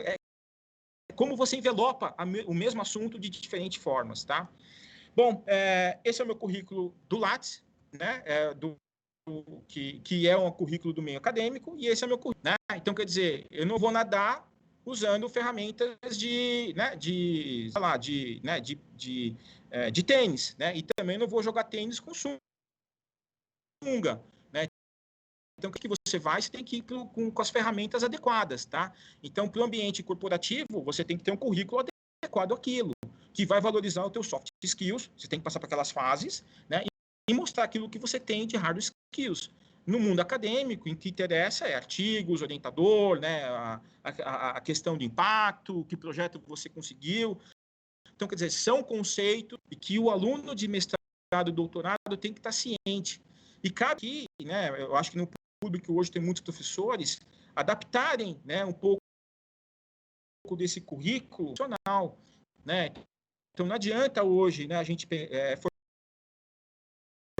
Speaker 2: É como você envelopa o mesmo assunto de diferentes formas, tá? Bom, esse é o meu currículo do Lattes, né? Que é um currículo do meio acadêmico, e esse é o meu currículo, né? Então, quer dizer, eu não vou nadar usando ferramentas de tênis, né? E também não vou jogar tênis com sunga, né? Então, o que você vai? Você tem que ir com as ferramentas adequadas, tá? Então, para o ambiente corporativo, você tem que ter um currículo adequado àquilo, que vai valorizar os teus soft skills, você tem que passar por aquelas fases, né? E mostrar aquilo que você tem de hard skills. No mundo acadêmico, em que interessa é artigos, orientador, né? A questão de impacto, que projeto você conseguiu. Então, quer dizer, são conceitos que o aluno de mestrado e doutorado tem que estar ciente. E cabe aqui, né? Eu acho que no público hoje tem muitos professores adaptarem, né, um pouco desse currículo profissional, né? Então, não adianta hoje, né, a gente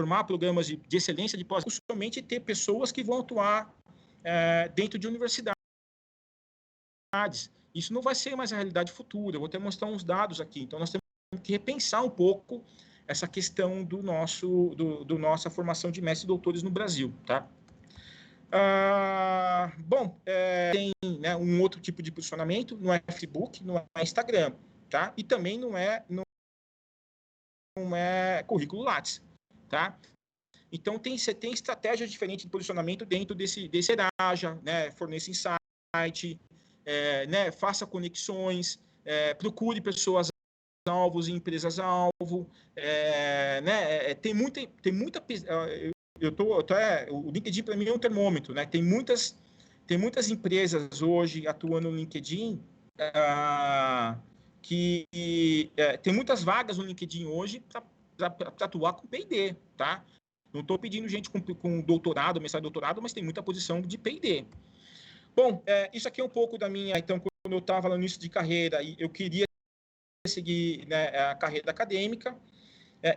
Speaker 2: formar programas de excelência de pós, somente ter pessoas que vão atuar dentro de universidades. Isso não vai ser mais a realidade futura. Eu vou até mostrar uns dados aqui. Então, nós temos que repensar um pouco essa questão do nossa formação de mestres e doutores no Brasil, tá? Bom, tem, né, um outro tipo de posicionamento, não é Facebook, não é Instagram, tá? E também não é currículo Lattes, tá? Então, você tem estratégias diferentes de posicionamento dentro desse Eraja, né? Forneça insight, né? Faça conexões, procure pessoas alvos e empresas alvo, né? Tem muita o LinkedIn para mim é um termômetro, né? Tem muitas empresas hoje atuando no LinkedIn que tem muitas vagas no LinkedIn hoje para atuar com P&D, tá? Não estou pedindo gente com doutorado, mestrado, doutorado, mas tem muita posição de P&D. Bom, isso aqui é um pouco da minha... Então, quando eu estava no início de carreira, eu queria seguir, né, a carreira acadêmica.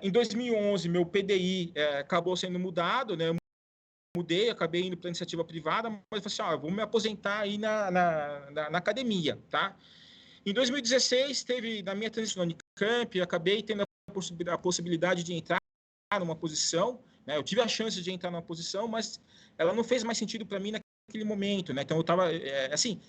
Speaker 2: Em 2011, meu PDI acabou sendo mudado, né? Eu mudei, acabei indo para a iniciativa privada, mas eu falei assim, vou me aposentar aí na academia, tá? Em 2016, teve, na minha transição na Unicamp, eu acabei tendo a possibilidade de entrar numa posição, né? Eu tive a chance de entrar numa posição, mas ela não fez mais sentido para mim naquele momento, né? Então, eu estava, assim,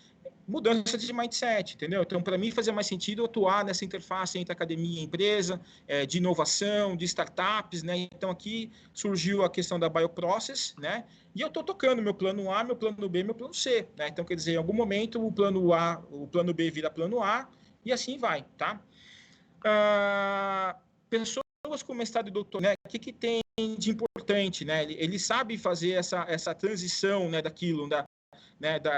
Speaker 2: mudança de mindset, entendeu? Então, para mim, fazia mais sentido atuar nessa interface entre academia e empresa, de inovação, de startups, né? Então, aqui surgiu a questão da Bioprocess, né? E eu estou tocando meu plano A, meu plano B, meu plano C, né? Então, quer dizer, em algum momento, o plano A, o plano B vira plano A, e assim vai, tá? Pessoas com mestrado e doutorado, né? O que tem de importante, né? Ele sabe fazer essa transição, né, daquilo, né,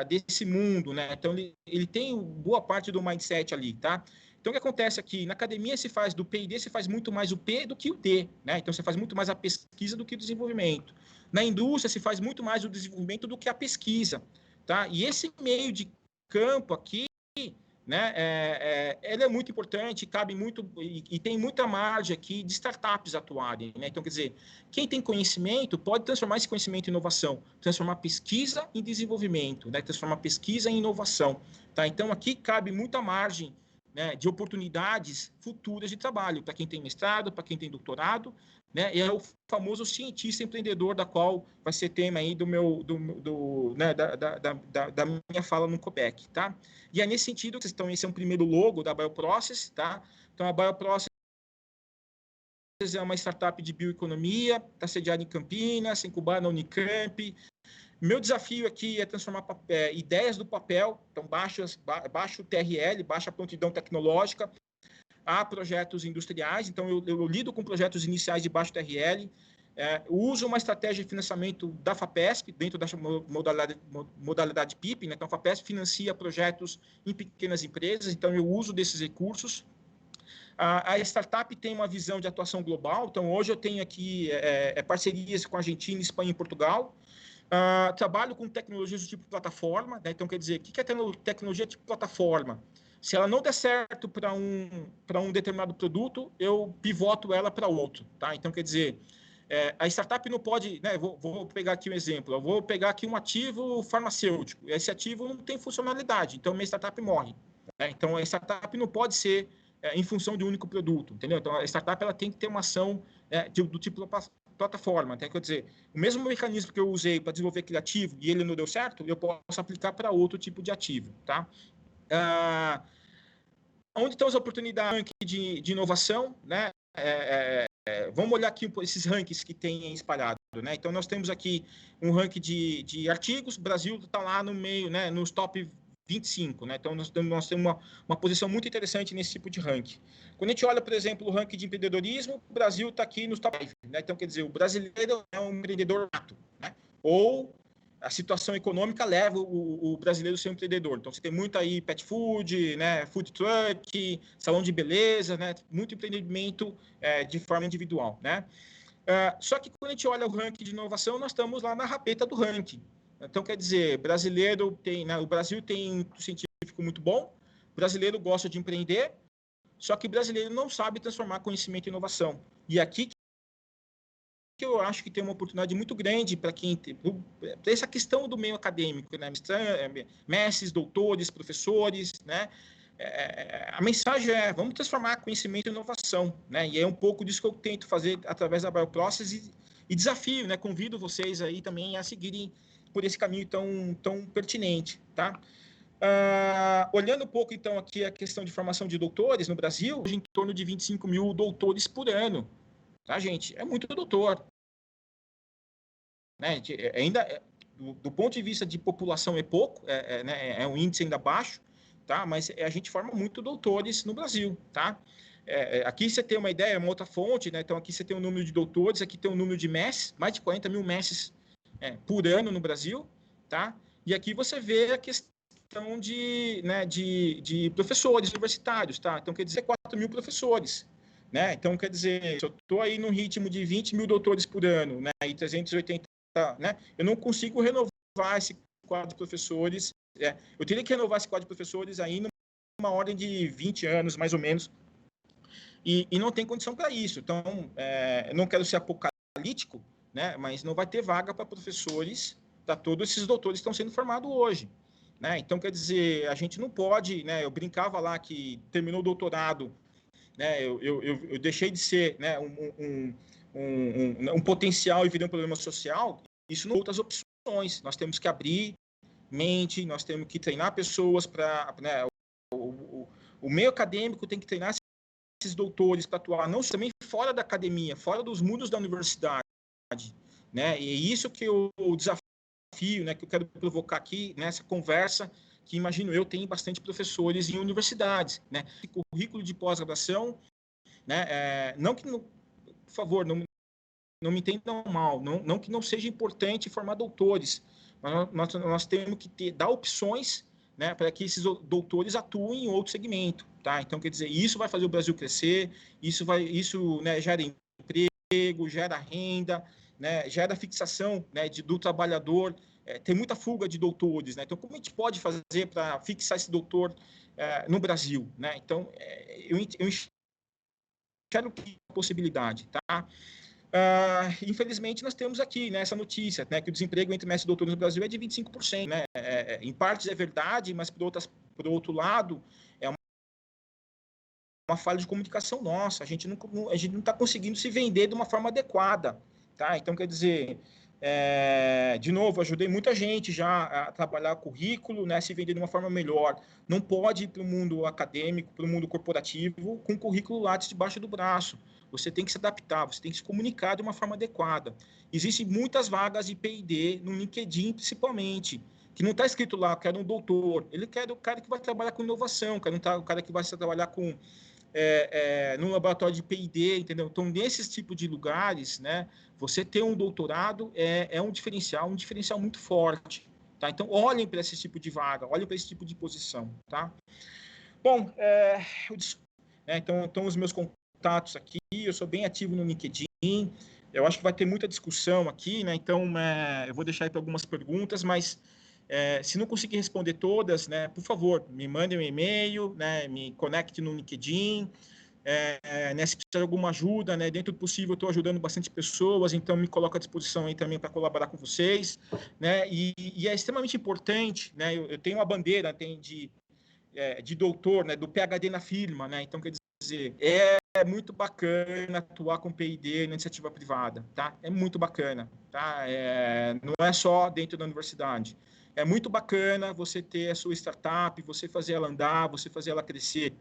Speaker 2: desse mundo, né? Então, ele tem boa parte do mindset ali, tá? Então, o que acontece aqui? Na academia se faz do P&D, se faz muito mais o P do que o D, né? Então, você faz muito mais a pesquisa do que o desenvolvimento. Na indústria, se faz muito mais o desenvolvimento do que a pesquisa, tá? E esse meio de campo aqui, né, ele é muito importante, cabe muito e tem muita margem aqui de startups atuarem, né? Então, quer dizer, quem tem conhecimento pode transformar esse conhecimento em inovação, transformar pesquisa em desenvolvimento, né? Transformar pesquisa em inovação, tá? Então, aqui cabe muita margem, né, de oportunidades futuras de trabalho para quem tem mestrado, para quem tem doutorado, né? E é o famoso cientista empreendedor, da qual vai ser tema aí né, da minha fala no COPEC, tá? E é nesse sentido que esse é um primeiro logo da Bioprocess, tá? Então, a Bioprocess é uma startup de bioeconomia, está sediada em Campinas, incubada na Unicamp. Meu desafio aqui é transformar ideias do papel, então baixo TRL, baixa prontidão tecnológica, a projetos industriais. Então, eu lido com projetos iniciais de baixo TRL, uso uma estratégia de financiamento da FAPESP, dentro da modalidade PIP, né? Então, a FAPESP financia projetos em pequenas empresas, então eu uso desses recursos. A startup tem uma visão de atuação global, então hoje eu tenho aqui parcerias com a Argentina, Espanha e Portugal. Trabalho com tecnologias do tipo plataforma, né? Então quer dizer, o que é tecnologia tipo plataforma? Se ela não der certo para um determinado produto, eu pivoto ela para outro, tá? Então quer dizer, a startup não pode, né? Vou pegar aqui um exemplo, eu vou pegar aqui um ativo farmacêutico, esse ativo não tem funcionalidade, então minha startup morre, né? Então a startup não pode ser em função de um único produto, entendeu? Então a startup ela tem que ter uma ação do tipo plataforma, até quer dizer, o mesmo mecanismo que eu usei para desenvolver aquele ativo e ele não deu certo, eu posso aplicar para outro tipo de ativo, tá? Onde estão as oportunidades de inovação, né? Vamos olhar aqui esses rankings que tem espalhado, né? Então nós temos aqui um ranking de artigos, o Brasil está lá no meio, né? Nos top 25, né? Então nós temos uma posição muito interessante nesse tipo de ranking. Quando a gente olha, por exemplo, o ranking de empreendedorismo, o Brasil está aqui nos top 5, né? Então quer dizer, o brasileiro é um empreendedor nato, né? Ou a situação econômica leva o brasileiro a ser um empreendedor. Então, você tem muito aí pet food, né, food truck, salão de beleza, né, muito empreendimento de forma individual, né? Só que quando a gente olha o ranking de inovação, nós estamos lá na rapeta do ranking. Então, quer dizer, brasileiro tem, né, o Brasil tem um científico muito bom, brasileiro gosta de empreender, só que brasileiro não sabe transformar conhecimento em inovação. E aqui que eu acho que tem uma oportunidade muito grande para essa questão do meio acadêmico, né? Mestres, doutores, professores, né? A mensagem é: vamos transformar conhecimento em inovação, né? E é um pouco disso que eu tento fazer através da Bioprocess e desafio, né? Convido vocês aí também a seguirem por esse caminho tão pertinente, tá? Olhando um pouco, então, aqui a questão de formação de doutores no Brasil, hoje em torno de 25 mil doutores por ano, tá, gente? É muito doutor, né? Ainda, do ponto de vista de população, é pouco, né? Um índice ainda baixo, tá? Mas a gente forma muito doutores no Brasil, tá? Aqui você tem uma ideia, uma outra fonte, né? Então aqui você tem um número de doutores, aqui tem um número de mestres, mais de 40 mil mestres por ano no Brasil, tá? E aqui você vê a questão né, de professores universitários, tá? Então quer dizer 4 mil professores, né? Então quer dizer, se eu estou aí num ritmo de 20 mil doutores por ano, né? E 380, né? Eu não consigo renovar esse quadro de professores. Eu teria que renovar esse quadro de professores aí numa ordem de 20 anos, mais ou menos, e não tem condição para isso. Então, eu não quero ser apocalíptico, né? Mas não vai ter vaga para professores, para todos esses doutores que estão sendo formados hoje, né? Então, quer dizer, a gente não pode, né? Eu brincava lá que terminou o doutorado, né? Eu deixei de ser, né, um potencial e virei um problema social. Isso não tem outras opções. Nós temos que abrir mente, nós temos que treinar pessoas para, né, o meio acadêmico tem que treinar esses doutores para atuar não também fora da academia, fora dos mundos da universidade, né? E é isso que o desafio, né, que eu quero provocar aqui nessa conversa, que imagino eu tem bastante professores em universidades, né? Currículo de pós-graduação, né? Não que, por favor, não me entendam mal, não que não seja importante formar doutores, mas nós temos que dar opções, né, para que esses doutores atuem em outro segmento, tá? Então, quer dizer, isso vai fazer o Brasil crescer, isso, né, gera emprego, gera renda, né, gera fixação, né, do trabalhador. Tem muita fuga de doutores, né? Então, como a gente pode fazer para fixar esse doutor no Brasil, né? Então, eu enxergo que é possibilidade, tá? Infelizmente, nós temos aqui, né, essa notícia, né, que o desemprego entre mestres e doutores no Brasil é de 25%. Né? Em partes é verdade, mas por outro lado, é uma falha de comunicação nossa. A gente não está conseguindo se vender de uma forma adequada. Tá? Então, quer dizer, de novo, ajudei muita gente já a trabalhar currículo, né, se vender de uma forma melhor. Não pode ir para o mundo acadêmico, para o mundo corporativo, com currículo látis debaixo do braço. Você tem que se adaptar, você tem que se comunicar de uma forma adequada. Existem muitas vagas de P&D no LinkedIn, principalmente, que não está escrito lá, eu quero um doutor. Ele quer o cara que vai trabalhar com inovação, o cara que vai trabalhar com no laboratório de P&D, entendeu? Então, nesses tipos de lugares, né, você ter um doutorado é um diferencial muito forte, tá? Então, olhem para esse tipo de vaga, olhem para esse tipo de posição, tá? Bom, né? Então, os meus contatos aqui, eu sou bem ativo no LinkedIn, eu acho que vai ter muita discussão aqui, né? Então, eu vou deixar aí para algumas perguntas, mas se não conseguir responder todas, né, por favor, me mande um e-mail, né, me conecte no LinkedIn, né, se precisar de alguma ajuda, né, dentro do possível, eu estou ajudando bastante pessoas, então me coloco à disposição aí também para colaborar com vocês, né, e é extremamente importante, né, eu tenho uma bandeira de doutor, né, do PhD na firma, né, então quer dizer, é muito bacana atuar com P&D na iniciativa privada, tá? É muito bacana, tá? Não é só dentro da universidade. É muito bacana você ter a sua startup, você fazer ela andar, você fazer ela crescer.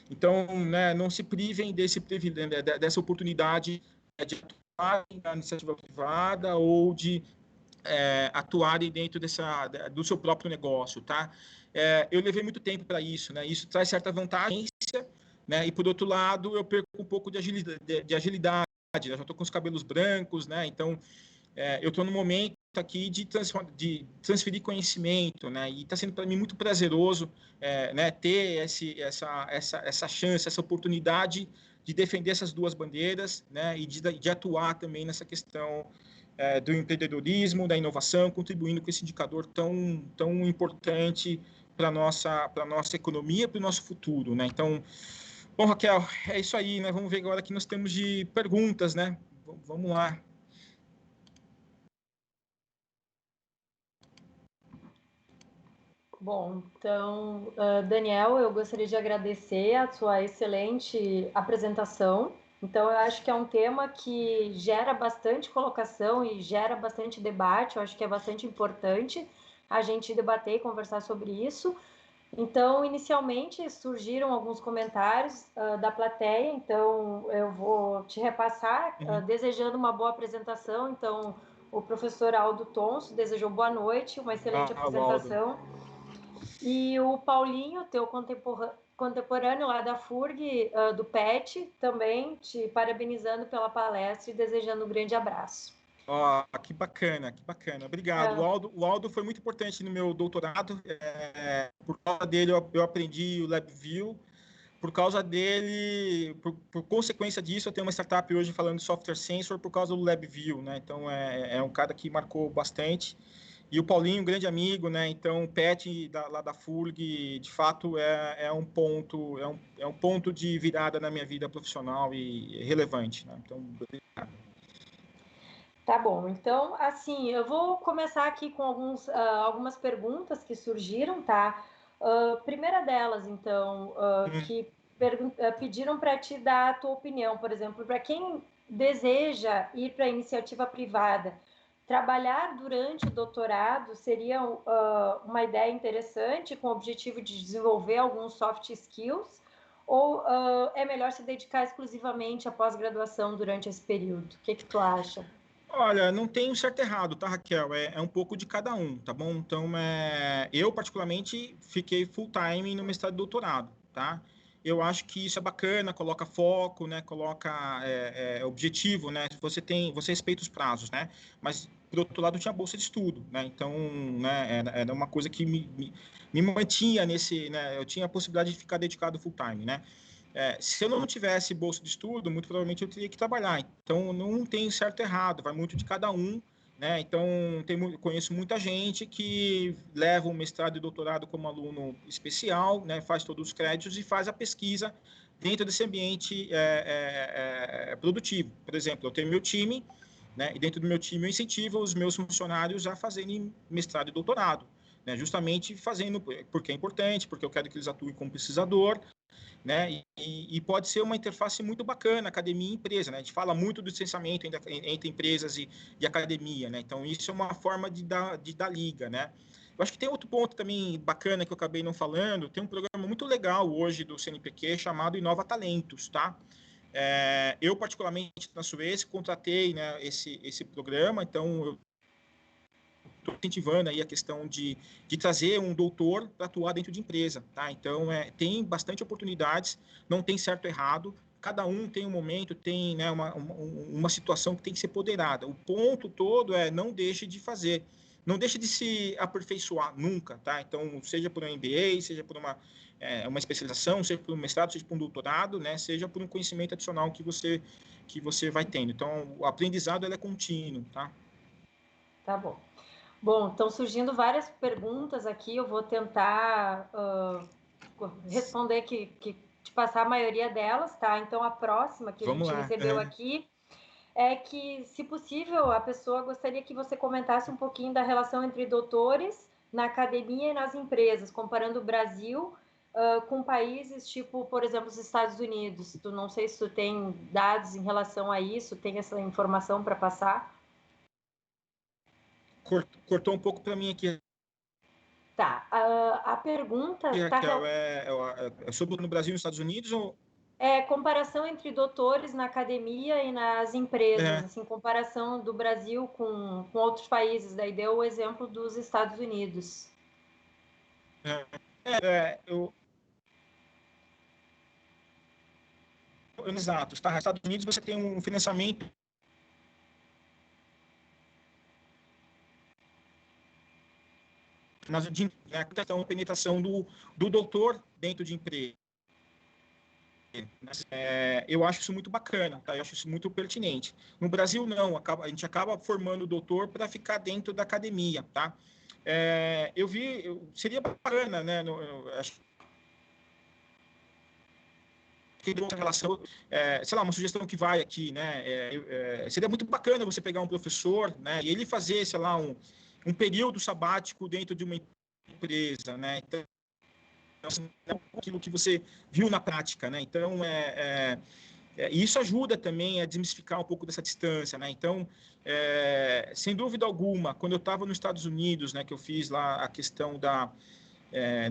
Speaker 2: Então, né, não se privem dessa oportunidade de atuar na iniciativa privada ou de atuarem dentro do seu próprio negócio, tá? Eu levei muito tempo para isso, né? Isso traz certa vantagem, né? E por outro lado, eu perco um pouco de agilidade, né? Já estou com os cabelos brancos, né? Então, eu estou no momento aqui de transferir conhecimento, né? E está sendo para mim muito prazeroso, né? Ter essa chance, essa oportunidade de defender essas duas bandeiras, né? E de atuar também nessa questão do empreendedorismo, da inovação, contribuindo com esse indicador tão importante para nossa economia, para o nosso futuro, né? Então, bom, Raquel, é isso aí, né? Vamos ver agora que nós temos de perguntas, né? Vamos lá.
Speaker 1: Bom, então, Daniel, eu gostaria de agradecer a sua excelente apresentação. Então, eu acho que é um tema que gera bastante colocação e gera bastante debate. Eu acho que é bastante importante a gente debater e conversar sobre isso. Então, inicialmente surgiram alguns comentários da plateia, então eu vou te repassar, desejando uma boa apresentação. Então, o professor Aldo Tonso desejou boa noite, uma excelente apresentação. E o Paulinho, teu contemporâneo lá da FURG, do PET, também te parabenizando pela palestra e desejando um grande abraço.
Speaker 2: Que bacana, que bacana. Obrigado. O Aldo foi muito importante no meu doutorado. Por causa dele, eu aprendi o LabVIEW. Por causa dele, por consequência disso, eu tenho uma startup hoje falando de software sensor por causa do LabVIEW, né? Então, é um cara que marcou bastante. E o Paulinho, um grande amigo, né? Então, o PET lá da FURG, de fato, é um ponto de virada na minha vida profissional e relevante, né? Então, obrigado.
Speaker 1: Tá bom, então, assim, eu vou começar aqui com algumas perguntas que surgiram, tá? Primeira delas, então, que pediram para te dar a tua opinião, por exemplo, para quem deseja ir para a iniciativa privada, trabalhar durante o doutorado seria uma ideia interessante, com o objetivo de desenvolver alguns soft skills, ou é melhor se dedicar exclusivamente à pós-graduação durante esse período? O que tu acha?
Speaker 2: Olha, não tem um certo e errado, tá, Raquel? É um pouco de cada um, tá bom? Então, eu particularmente fiquei full time no mestrado e doutorado, tá? Eu acho que isso é bacana, coloca foco, né? Coloca objetivo, né? Você respeita os prazos, né? Mas por outro lado tinha bolsa de estudo, né? Então, né? Era uma coisa que me mantinha nesse, né? Eu tinha a possibilidade de ficar dedicado full time, né? Se eu não tivesse bolsa de estudo, muito provavelmente eu teria que trabalhar. Então, não tem certo e errado, vai muito de cada um, né? Então, conheço muita gente que leva o mestrado e doutorado como aluno especial, né? Faz todos os créditos e faz a pesquisa dentro desse ambiente produtivo. Por exemplo, eu tenho meu time, né? E dentro do meu time eu incentivo os meus funcionários a fazerem mestrado e doutorado, né? Justamente fazendo, porque é importante, porque eu quero que eles atuem como pesquisador, né? E pode ser uma interface muito bacana, academia e empresa, né? A gente fala muito do distanciamento entre empresas e academia, né? Então, isso é uma forma de dar liga, né? Eu acho que tem outro ponto também bacana que eu acabei não falando, tem um programa muito legal hoje do CNPq chamado Inova Talentos, tá? Eu, particularmente, na Suécia, contratei, né, esse programa, então eu estou incentivando aí a questão de trazer um doutor para atuar dentro de empresa, tá? Então, tem bastante oportunidades, não tem certo ou errado, cada um tem um momento, tem, né, uma situação que tem que ser ponderada. O ponto todo não deixe de fazer, não deixa de se aperfeiçoar nunca, tá? Então, seja por um MBA, seja por uma especialização, seja por um mestrado, seja por um doutorado, né? Seja por um conhecimento adicional que você vai tendo. Então, o aprendizado ele é contínuo, tá?
Speaker 1: Tá bom. Bom, estão surgindo várias perguntas aqui, eu vou tentar responder te passar a maioria delas, tá? Então, a próxima que a
Speaker 2: Vamos
Speaker 1: gente
Speaker 2: lá.
Speaker 1: recebeu aqui é que, se possível, a pessoa gostaria que você comentasse um pouquinho da relação entre doutores na academia e nas empresas, comparando o Brasil com países tipo, por exemplo, os Estados Unidos. Não sei se tu tem dados em relação a isso, tem essa informação para passar?
Speaker 2: Cortou um pouco para mim aqui.
Speaker 1: Tá. A pergunta está...
Speaker 2: É sobre no Brasil e nos Estados Unidos ou...
Speaker 1: comparação entre doutores na academia e nas empresas,
Speaker 2: É,
Speaker 1: assim, comparação do Brasil com outros países. Daí deu o exemplo dos Estados Unidos.
Speaker 2: Exato. Tá? Nos Estados Unidos você tem um financiamento a questão da penetração do doutor dentro de empresa. Eu acho isso muito bacana, tá? Eu acho isso muito pertinente. No Brasil, não. A gente acaba formando o doutor para ficar dentro da academia, tá? Seria bacana, né? Acho que uma relação, sei lá, uma sugestão que vai aqui, né? Seria muito bacana você pegar um professor, né? E ele fazer, sei lá, um período sabático dentro de uma empresa, né? Então, aquilo que você viu na prática, né? Então, e isso ajuda também a desmistificar um pouco dessa distância, né? Então, sem dúvida alguma, quando eu estava nos Estados Unidos, né, que eu fiz lá a questão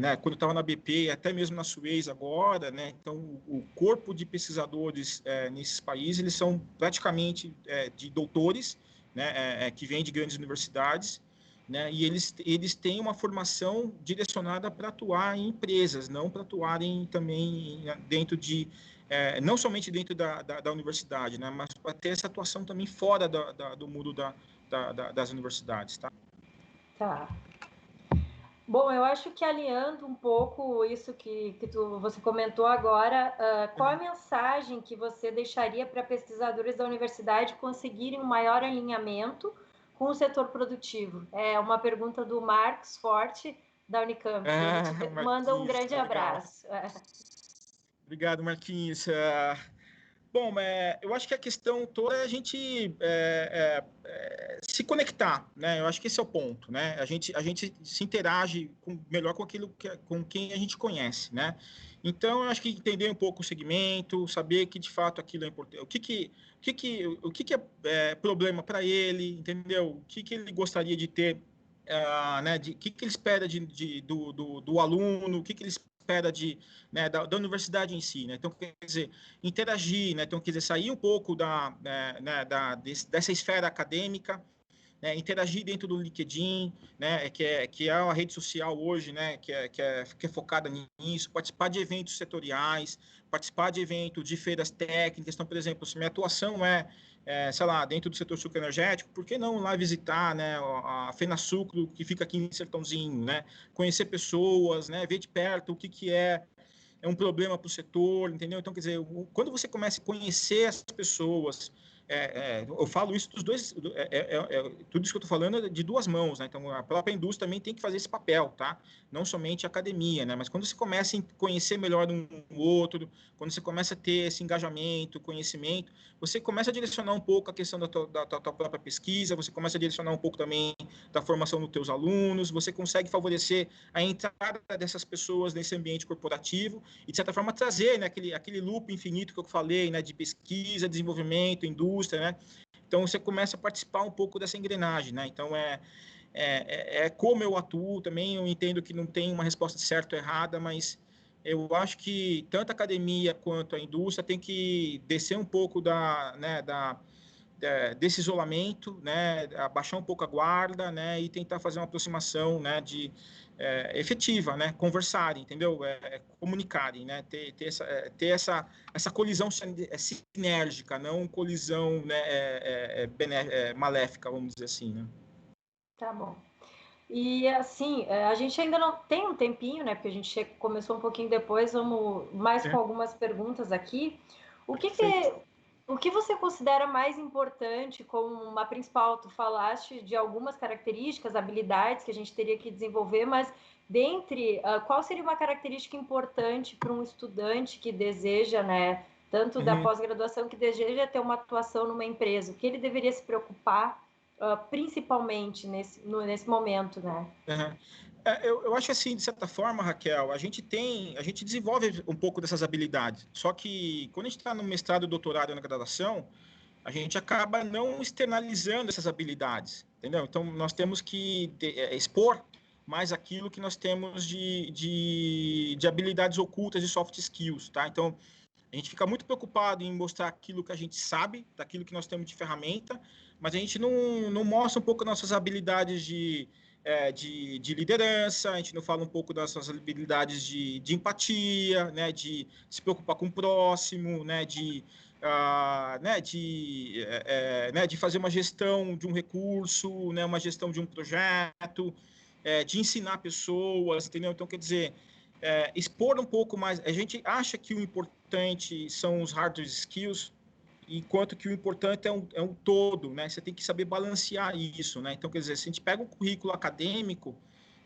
Speaker 2: né, quando eu estava na BP, até mesmo na Suez agora, né? Então, o corpo de pesquisadores nesses países, eles são praticamente de doutores, né, que vêm de grandes universidades, né? E eles têm uma formação direcionada para atuar em empresas, não para atuarem também dentro não somente dentro da universidade, né? Mas para ter essa atuação também fora do mundo das universidades, tá?
Speaker 1: Tá. Bom, eu acho que alinhando um pouco isso que você comentou agora, qual a mensagem que você deixaria para pesquisadores da universidade conseguirem um maior alinhamento com o setor produtivo? É uma pergunta do Marcos Forte, da Unicamp. Ele te manda um grande abraço.
Speaker 2: Obrigado, Marquinhos. Bom, eu acho que a questão toda é a gente se conectar, né? Eu acho que esse é o ponto, né? A gente se interage melhor com quem a gente conhece, né? Então, eu acho que entender um pouco o segmento, saber que de fato aquilo é importante, o que é problema para ele, entendeu? O que ele gostaria de ter, né? O que ele espera do aluno, o que ele espera né, da universidade em si, né? Então, quer dizer, interagir, né? Então, quer dizer, sair um pouco dessa esfera acadêmica, né, interagir dentro do LinkedIn, né, que é uma rede social hoje, né, que é focada nisso, participar de eventos setoriais, participar de eventos de feiras técnicas. Então, por exemplo, se minha atuação sei lá, dentro do setor sucroenergético, por que não lá visitar, né, a FenaSucro, que fica aqui em Sertãozinho, né, conhecer pessoas, né, ver de perto o que é um problema para o setor, entendeu? Então, quer dizer, quando você começa a conhecer as pessoas, eu falo isso dos dois, tudo isso que eu estou falando é de duas mãos, né? Então, a própria indústria também tem que fazer esse papel, tá? Não somente a academia, né? Mas quando você começa a conhecer melhor um outro, quando você começa a ter esse engajamento, conhecimento, você começa a direcionar um pouco a questão da tua própria pesquisa, você começa a direcionar um pouco também da formação dos teus alunos, você consegue favorecer a entrada dessas pessoas nesse ambiente corporativo e, de certa forma, trazer, né, aquele loop infinito que eu falei, né, de pesquisa, desenvolvimento, indústria, né? Então, você começa a participar um pouco dessa engrenagem, né? Então, como eu atuo também, eu entendo que não tem uma resposta certa ou errada, mas eu acho que tanto a academia quanto a indústria tem que descer um pouco desse isolamento, né, abaixar um pouco a guarda, né, e tentar fazer uma aproximação, né, efetiva, né, conversarem, entendeu? Comunicarem, né, ter essa colisão sinérgica, não colisão, né, maléfica, vamos dizer assim, né?
Speaker 1: Tá bom. E, assim, a gente ainda não tem um tempinho, né? Porque a gente começou um pouquinho depois, vamos mais com algumas perguntas aqui. O que você considera mais importante como uma principal? Tu falaste de algumas características, habilidades que a gente teria que desenvolver, mas dentre, qual seria uma característica importante para um estudante que deseja, né, tanto da pós-graduação, que deseja ter uma atuação numa empresa? O que ele deveria se preocupar, principalmente nesse momento, né?
Speaker 2: Uhum. Eu acho assim, de certa forma, Raquel, a gente desenvolve um pouco dessas habilidades. Só que quando a gente está no mestrado, doutorado, na graduação, a gente acaba não externalizando essas habilidades, entendeu? Então, nós temos que expor mais aquilo que nós temos de habilidades ocultas e soft skills, tá? Então, a gente fica muito preocupado em mostrar aquilo que a gente sabe, daquilo que nós temos de ferramenta, mas a gente não mostra um pouco nossas habilidades de liderança, a gente não fala um pouco das nossas habilidades de empatia, né, de se preocupar com o próximo, né, de fazer uma gestão de um recurso, né, uma gestão de um projeto, de ensinar pessoas, entendeu? Então, quer dizer, expor um pouco mais. A gente acha que o importante são os hard skills, enquanto que o importante é um todo, né? Você tem que saber balancear isso, né? Então, quer dizer, se a gente pega um currículo acadêmico,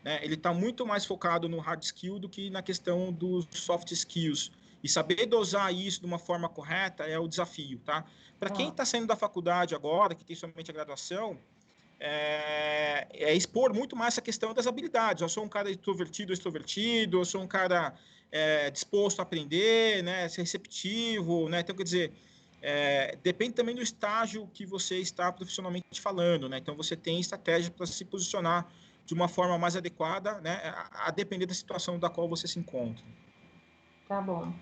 Speaker 2: né, ele está muito mais focado no hard skill do que na questão dos soft skills. E saber dosar isso de uma forma correta é o desafio, tá? Para quem está saindo da faculdade agora, que tem somente a graduação, expor muito mais essa questão das habilidades. Eu sou um cara introvertido ou extrovertido, eu sou um cara disposto a aprender, né, ser receptivo, né? Então, quer dizer, depende também do estágio que você está profissionalmente falando, né? Então, você tem estratégia para se posicionar de uma forma mais adequada, né, a depender da situação da qual você se encontra.
Speaker 1: Tá bom.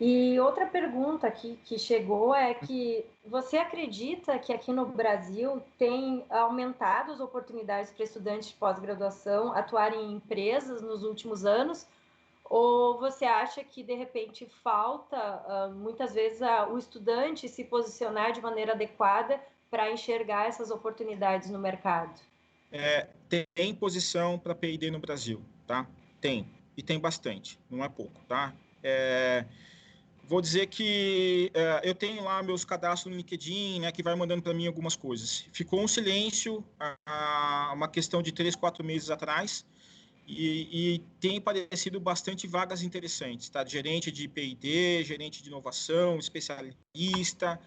Speaker 1: E outra pergunta aqui que chegou é que você acredita que aqui no Brasil tem aumentado as oportunidades para estudantes de pós-graduação atuarem em empresas nos últimos anos? Ou você acha que, de repente, falta, muitas vezes, o estudante se posicionar de maneira adequada para enxergar essas oportunidades no mercado?
Speaker 2: Tem posição para P&D no Brasil, tá? Tem, e tem bastante, não é pouco, tá? Vou dizer que eu tenho lá meus cadastros no LinkedIn, né, que vai mandando para mim algumas coisas. Ficou um silêncio, uma questão de 3, 4 meses atrás, e tem aparecido bastante vagas interessantes, tá? Gerente de P&D, gerente de inovação, especialista.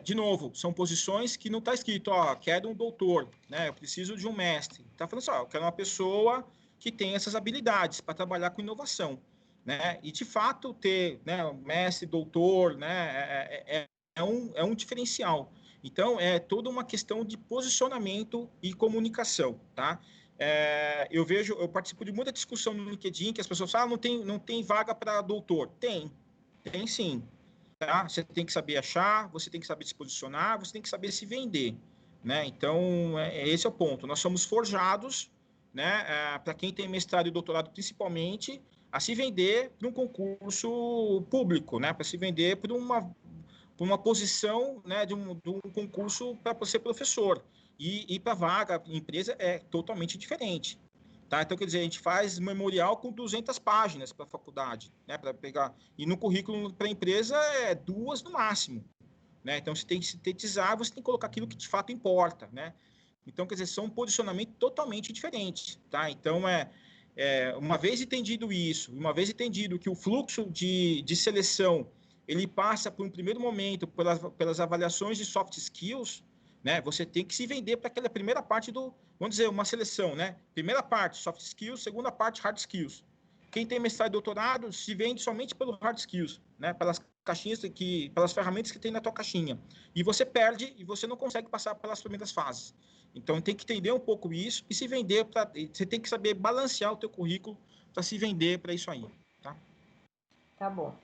Speaker 2: De novo, são posições que não está escrito, ó, quero um doutor, né? Eu preciso de um mestre. Está falando assim, ó, eu quero uma pessoa que tem essas habilidades para trabalhar com inovação, né? E de fato ter, né, um mestre, doutor, né, é um diferencial. Então é toda uma questão de posicionamento e comunicação, tá? Eu participo de muita discussão no LinkedIn que as pessoas falam, não tem vaga para doutor. Tem sim. Tá? Você tem que saber achar, você tem que saber se posicionar, você tem que saber se vender, né? Então, esse é o ponto. Nós somos forjados, né, para quem tem mestrado e doutorado principalmente, a se vender para um concurso público, né? Para se vender para uma posição, né, de um concurso para ser professor. E para vaga, empresa é totalmente diferente. Tá? Então, quer dizer, a gente faz memorial com 200 páginas para a faculdade, né? Para pegar. E no currículo para a empresa é 2 no máximo. Né? Então, você tem que sintetizar, você tem que colocar aquilo que de fato importa. Né? Então, quer dizer, são um posicionamento totalmente diferente. Tá? Então, uma vez entendido isso, uma vez entendido que o fluxo de seleção ele passa por um primeiro momento pelas avaliações de soft skills, né? Você tem que se vender para aquela primeira parte vamos dizer, uma seleção, né? Primeira parte, soft skills, segunda parte, hard skills. Quem tem mestrado e doutorado se vende somente pelo hard skills, né? Pelas caixinhas pelas ferramentas que tem na tua caixinha. E você perde e você não consegue passar pelas primeiras fases. Então tem que entender um pouco isso e se vender você tem que saber balancear o teu currículo para se vender para isso aí, tá?
Speaker 1: Tá bom.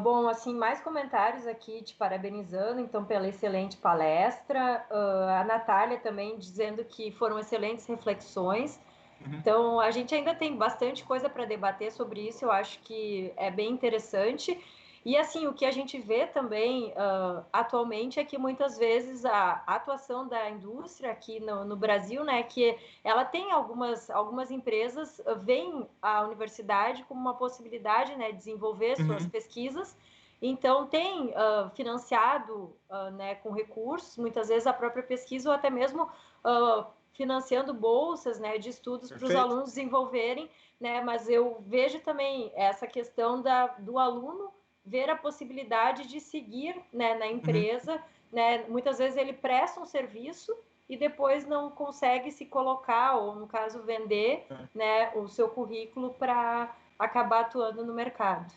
Speaker 1: Bom, assim, mais comentários aqui te parabenizando, então, pela excelente palestra. A Natália também dizendo que foram excelentes reflexões. Então, a gente ainda tem bastante coisa para debater sobre isso, eu acho que é bem interessante. E assim, o que a gente vê também atualmente é que muitas vezes a atuação da indústria aqui no Brasil, né, que ela tem algumas empresas veem a universidade como uma possibilidade, né, de desenvolver suas pesquisas. Então tem financiado, né, com recursos, muitas vezes a própria pesquisa ou até mesmo financiando bolsas, né, de estudos para os alunos desenvolverem, né, mas eu vejo também essa questão do aluno ver a possibilidade de seguir, né, na empresa, né, muitas vezes ele presta um serviço e depois não consegue se colocar, ou no caso vender, né, o seu currículo para acabar atuando no mercado.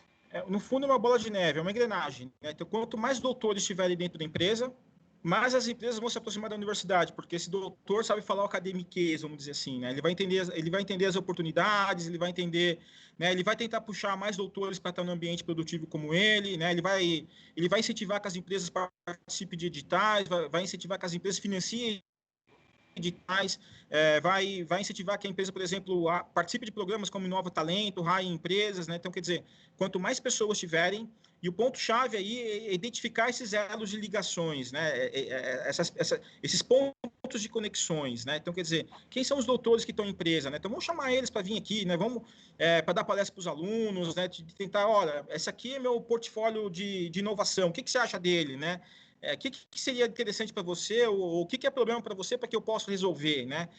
Speaker 2: No fundo, é uma bola de neve, é uma engrenagem, né? Então, quanto mais doutores estiverem dentro da empresa, mais as empresas vão se aproximar da universidade, porque esse doutor sabe falar o academiquez, vamos dizer assim, né? Ele vai entender as oportunidades, ele vai entender, né? Ele vai tentar puxar mais doutores para estar no ambiente produtivo como ele, né? Ele vai incentivar que as empresas participem de editais, vai incentivar que as empresas financiem editais, vai incentivar que a empresa, por exemplo, participe de programas como Inova Talento, Raia Empresas, né? Então, quer dizer, quanto mais pessoas tiverem, e o ponto-chave aí é identificar esses elos de ligações, né? Esses pontos de conexões, né? Então, quer dizer, quem são os doutores que estão em empresa, né? Então, vamos chamar eles para vir aqui, né? Vamos para dar palestra para os alunos, né? De tentar, olha, esse aqui é meu portfólio de inovação, o que você acha dele, né? O que seria interessante para você, ou o que é problema para você para que eu possa resolver, né?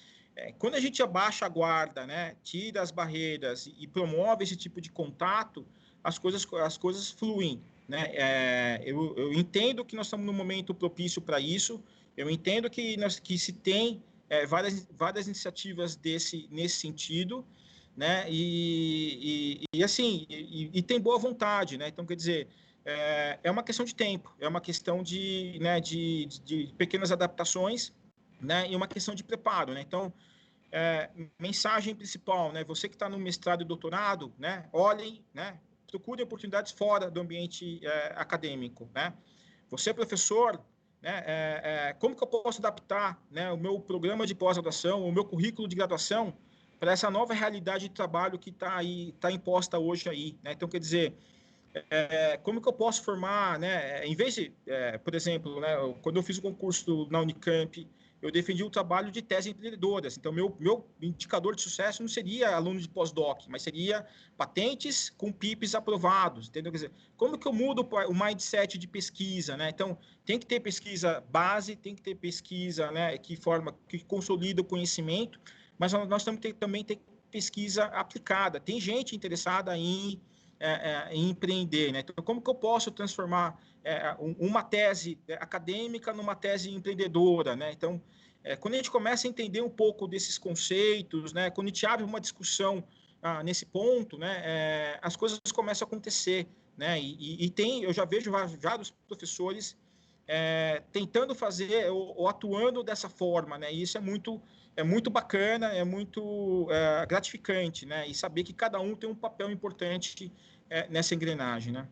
Speaker 2: Quando a gente abaixa a guarda, né, tira as barreiras e promove esse tipo de contato, as coisas fluem, né? Eu entendo que nós estamos num momento propício para isso, eu entendo que se tem várias iniciativas nesse sentido, né? E assim, tem boa vontade, né? Então, quer dizer, é uma questão de tempo, é uma questão né, de pequenas adaptações, né, e uma questão de preparo, né? Então, mensagem principal, né? Você que está no mestrado e doutorado, né? Olhem, né? Procure oportunidades fora do ambiente acadêmico, né? Você, professor, né? Como que eu posso adaptar, né, o meu programa de pós-graduação, o meu currículo de graduação para essa nova realidade de trabalho que está imposta hoje aí, né? Então, quer dizer, como que eu posso formar, né? Em vez de, por exemplo, né, quando eu fiz o concurso na Unicamp, eu defendi o trabalho de tese empreendedoras. Então, meu indicador de sucesso não seria aluno de pós-doc, mas seria patentes com PIPs aprovados, entendeu? Quer dizer, como que eu mudo o mindset de pesquisa, né? Então, tem que ter pesquisa base, tem que ter pesquisa, né, que consolida o conhecimento, mas nós também ter pesquisa aplicada. Tem gente interessada em empreender, né? Então, como que eu posso transformar uma tese acadêmica numa tese empreendedora, né? Então, quando a gente começa a entender um pouco desses conceitos, né? Quando a gente abre uma discussão nesse ponto, né? As coisas começam a acontecer, né? Eu já vejo vários professores tentando fazer ou atuando dessa forma, né? E isso é muito bacana, é muito gratificante, né? E saber que cada um tem um papel importante nessa engrenagem, né?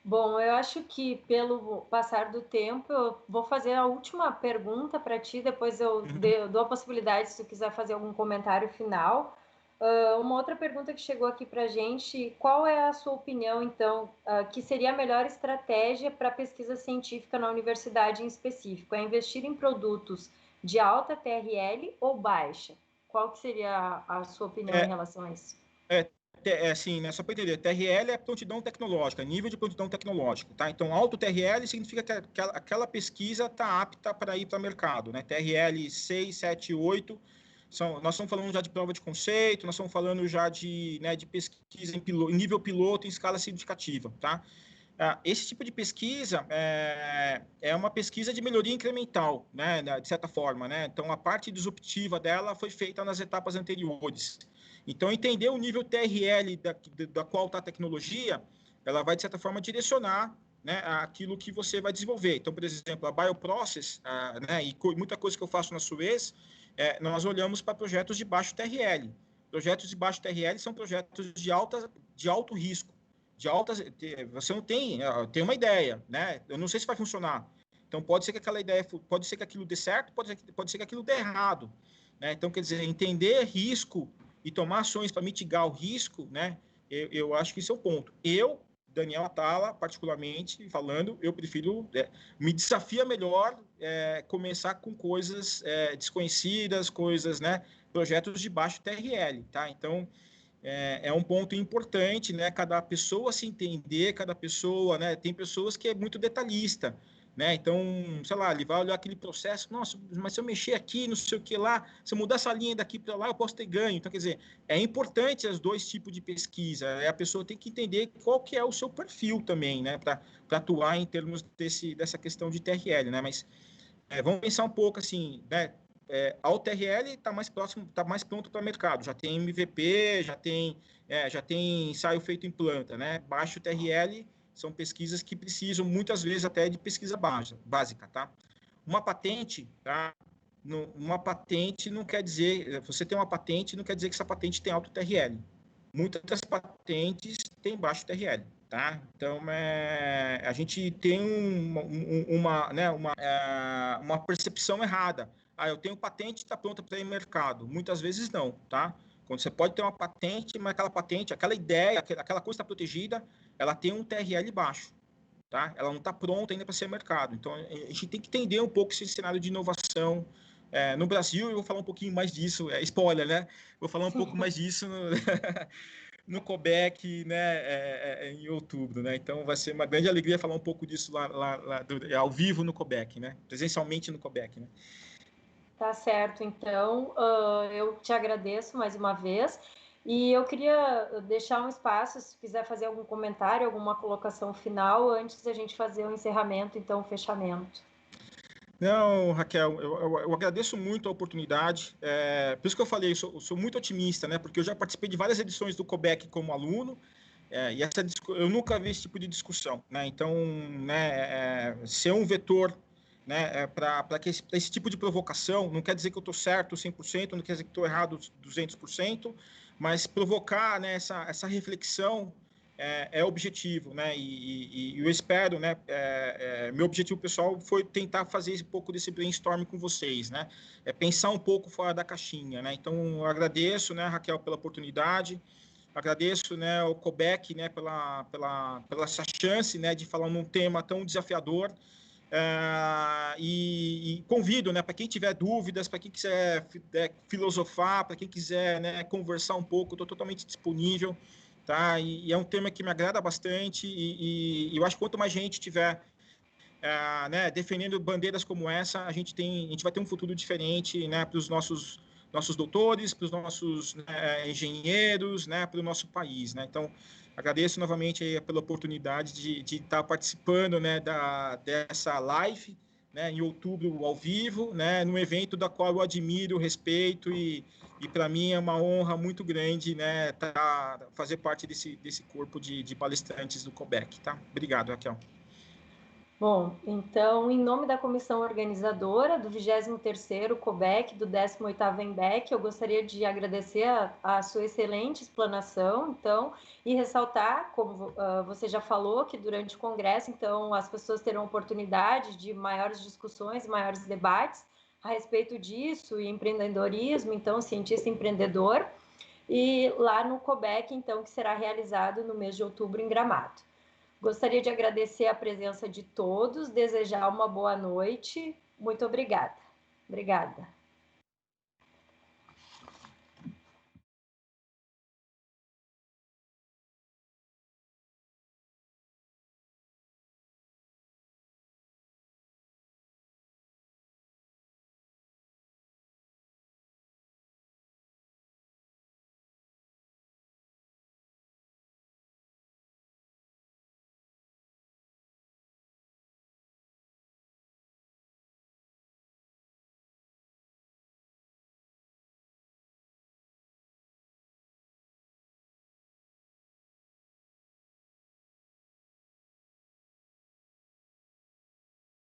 Speaker 1: Bom, eu acho que pelo passar do tempo, eu vou fazer a última pergunta para ti, depois eu dou a possibilidade, se tu quiser fazer algum comentário final. Uma outra pergunta que chegou aqui para a gente, qual é a sua opinião, então, que seria a melhor estratégia para pesquisa científica na universidade em específico? É investir em produtos de alta TRL ou baixa? Qual que seria a sua opinião em relação a isso?
Speaker 2: Assim, né, só para entender, TRL é prontidão tecnológica, nível de prontidão tecnológica, tá? Então, alto TRL significa que aquela pesquisa está apta para ir para o mercado, né? TRL 6, 7, 8, nós estamos falando já de prova de conceito, nós estamos falando já de pesquisa em nível piloto, em escala significativa, tá? Esse tipo de pesquisa é uma pesquisa de melhoria incremental, né, de certa forma, né? Então, a parte disruptiva dela foi feita nas etapas anteriores. Então, entender o nível TRL da qual está a tecnologia, ela vai, de certa forma, direcionar, né, aquilo que você vai desenvolver. Então, por exemplo, a Bioprocess, né, e muita coisa que eu faço na Suez, nós olhamos para projetos de baixo TRL. Projetos de baixo TRL são projetos de alto risco, você não tem uma ideia, né? Eu não sei se vai funcionar. Então, pode ser que aquela ideia, pode ser que aquilo dê certo, pode ser que aquilo dê errado, né? Então, quer dizer, entender risco e tomar ações para mitigar o risco, né? Eu acho que isso é o ponto. Eu Daniel Atala, particularmente falando, eu prefiro, me desafia melhor começar com coisas desconhecidas, coisas, né, projetos de baixo TRL, tá? Então, é um ponto importante, né? Cada pessoa se entender, cada pessoa, né? Tem pessoas que é muito detalhista, né? Então, sei lá, ele vai olhar aquele processo, nossa, mas se eu mexer aqui, não sei o que lá, se eu mudar essa linha daqui para lá, eu posso ter ganho. Então, quer dizer, é importante os dois tipos de pesquisa. A pessoa tem que entender qual que é o seu perfil também, né? Para atuar em termos dessa questão de TRL, né? Mas vamos pensar um pouco assim, né? A UTRL está mais próximo, está mais pronto para o mercado. Já tem MVP, já tem ensaio feito em planta, né? Baixo TRL são pesquisas que precisam muitas vezes até de pesquisa básica, tá? Uma patente, tá? Uma patente não quer dizer, você tem uma patente, não quer dizer que essa patente tem alto TRL. Muitas patentes têm baixo TRL. Tá? Então, a gente tem uma percepção errada. Eu tenho patente, está pronta para ir no mercado. Muitas vezes não, tá? Quando você pode ter uma patente, mas aquela patente, aquela ideia, aquela coisa está protegida, ela tem um TRL baixo, tá? Ela não está pronta ainda para ser mercado. Então, a gente tem que entender um pouco esse cenário de inovação. No Brasil, eu vou falar um pouquinho mais disso, spoiler, né? Vou falar um pouco mais disso no Cobec, né, em outubro, né? Então vai ser uma grande alegria falar um pouco disso lá ao vivo no Cobec, né? Presencialmente no Cobec, né?
Speaker 1: Tá certo, então eu te agradeço mais uma vez e eu queria deixar um espaço, se quiser fazer algum comentário, alguma colocação final antes da gente fazer o encerramento, então o fechamento.
Speaker 2: Não, Raquel, eu agradeço muito a oportunidade. Por isso que eu falei, eu sou muito otimista, né? Porque eu já participei de várias edições do Cobec como aluno, e eu nunca vi esse tipo de discussão, né? Então, né, ser um vetor, né, para esse tipo de provocação, não quer dizer que eu estou certo 100%, não quer dizer que estou errado 200%, mas provocar, né, essa reflexão objetivo, né? E eu espero, né? Meu objetivo pessoal foi tentar fazer um pouco desse brainstorm com vocês, né? Pensar um pouco fora da caixinha, né? Então, eu agradeço, né, Raquel, pela oportunidade. Agradeço, né, o Cobec, né, pela essa chance, né, de falar num tema tão desafiador. E convido, né, para quem tiver dúvidas, para quem quiser filosofar, para quem quiser, né, conversar um pouco, estou totalmente disponível, tá? E é um tema que me agrada bastante e eu acho que quanto mais gente tiver né, defendendo bandeiras como essa, a gente vai ter um futuro diferente, né, para os nossos doutores, para os nossos, né, engenheiros, né, para o nosso país, né? Então, agradeço novamente aí pela oportunidade de estar participando, né, dessa live, né, em outubro ao vivo, né, num evento da qual eu admiro, respeito e para mim é uma honra muito grande, né, fazer parte desse corpo de palestrantes do Cobec, tá? Obrigado, Raquel.
Speaker 1: Bom, então, em nome da comissão organizadora do 23º COBEC, do 18º EMBEC, eu gostaria de agradecer a sua excelente explanação, então, e ressaltar, como você já falou, que durante o congresso, então, as pessoas terão oportunidade de maiores discussões, maiores debates a respeito disso, e empreendedorismo, então, cientista empreendedor, e lá no COBEC, então, que será realizado no mês de outubro em Gramado. Gostaria de agradecer a presença de todos, desejar uma boa noite. Muito obrigada. Obrigada.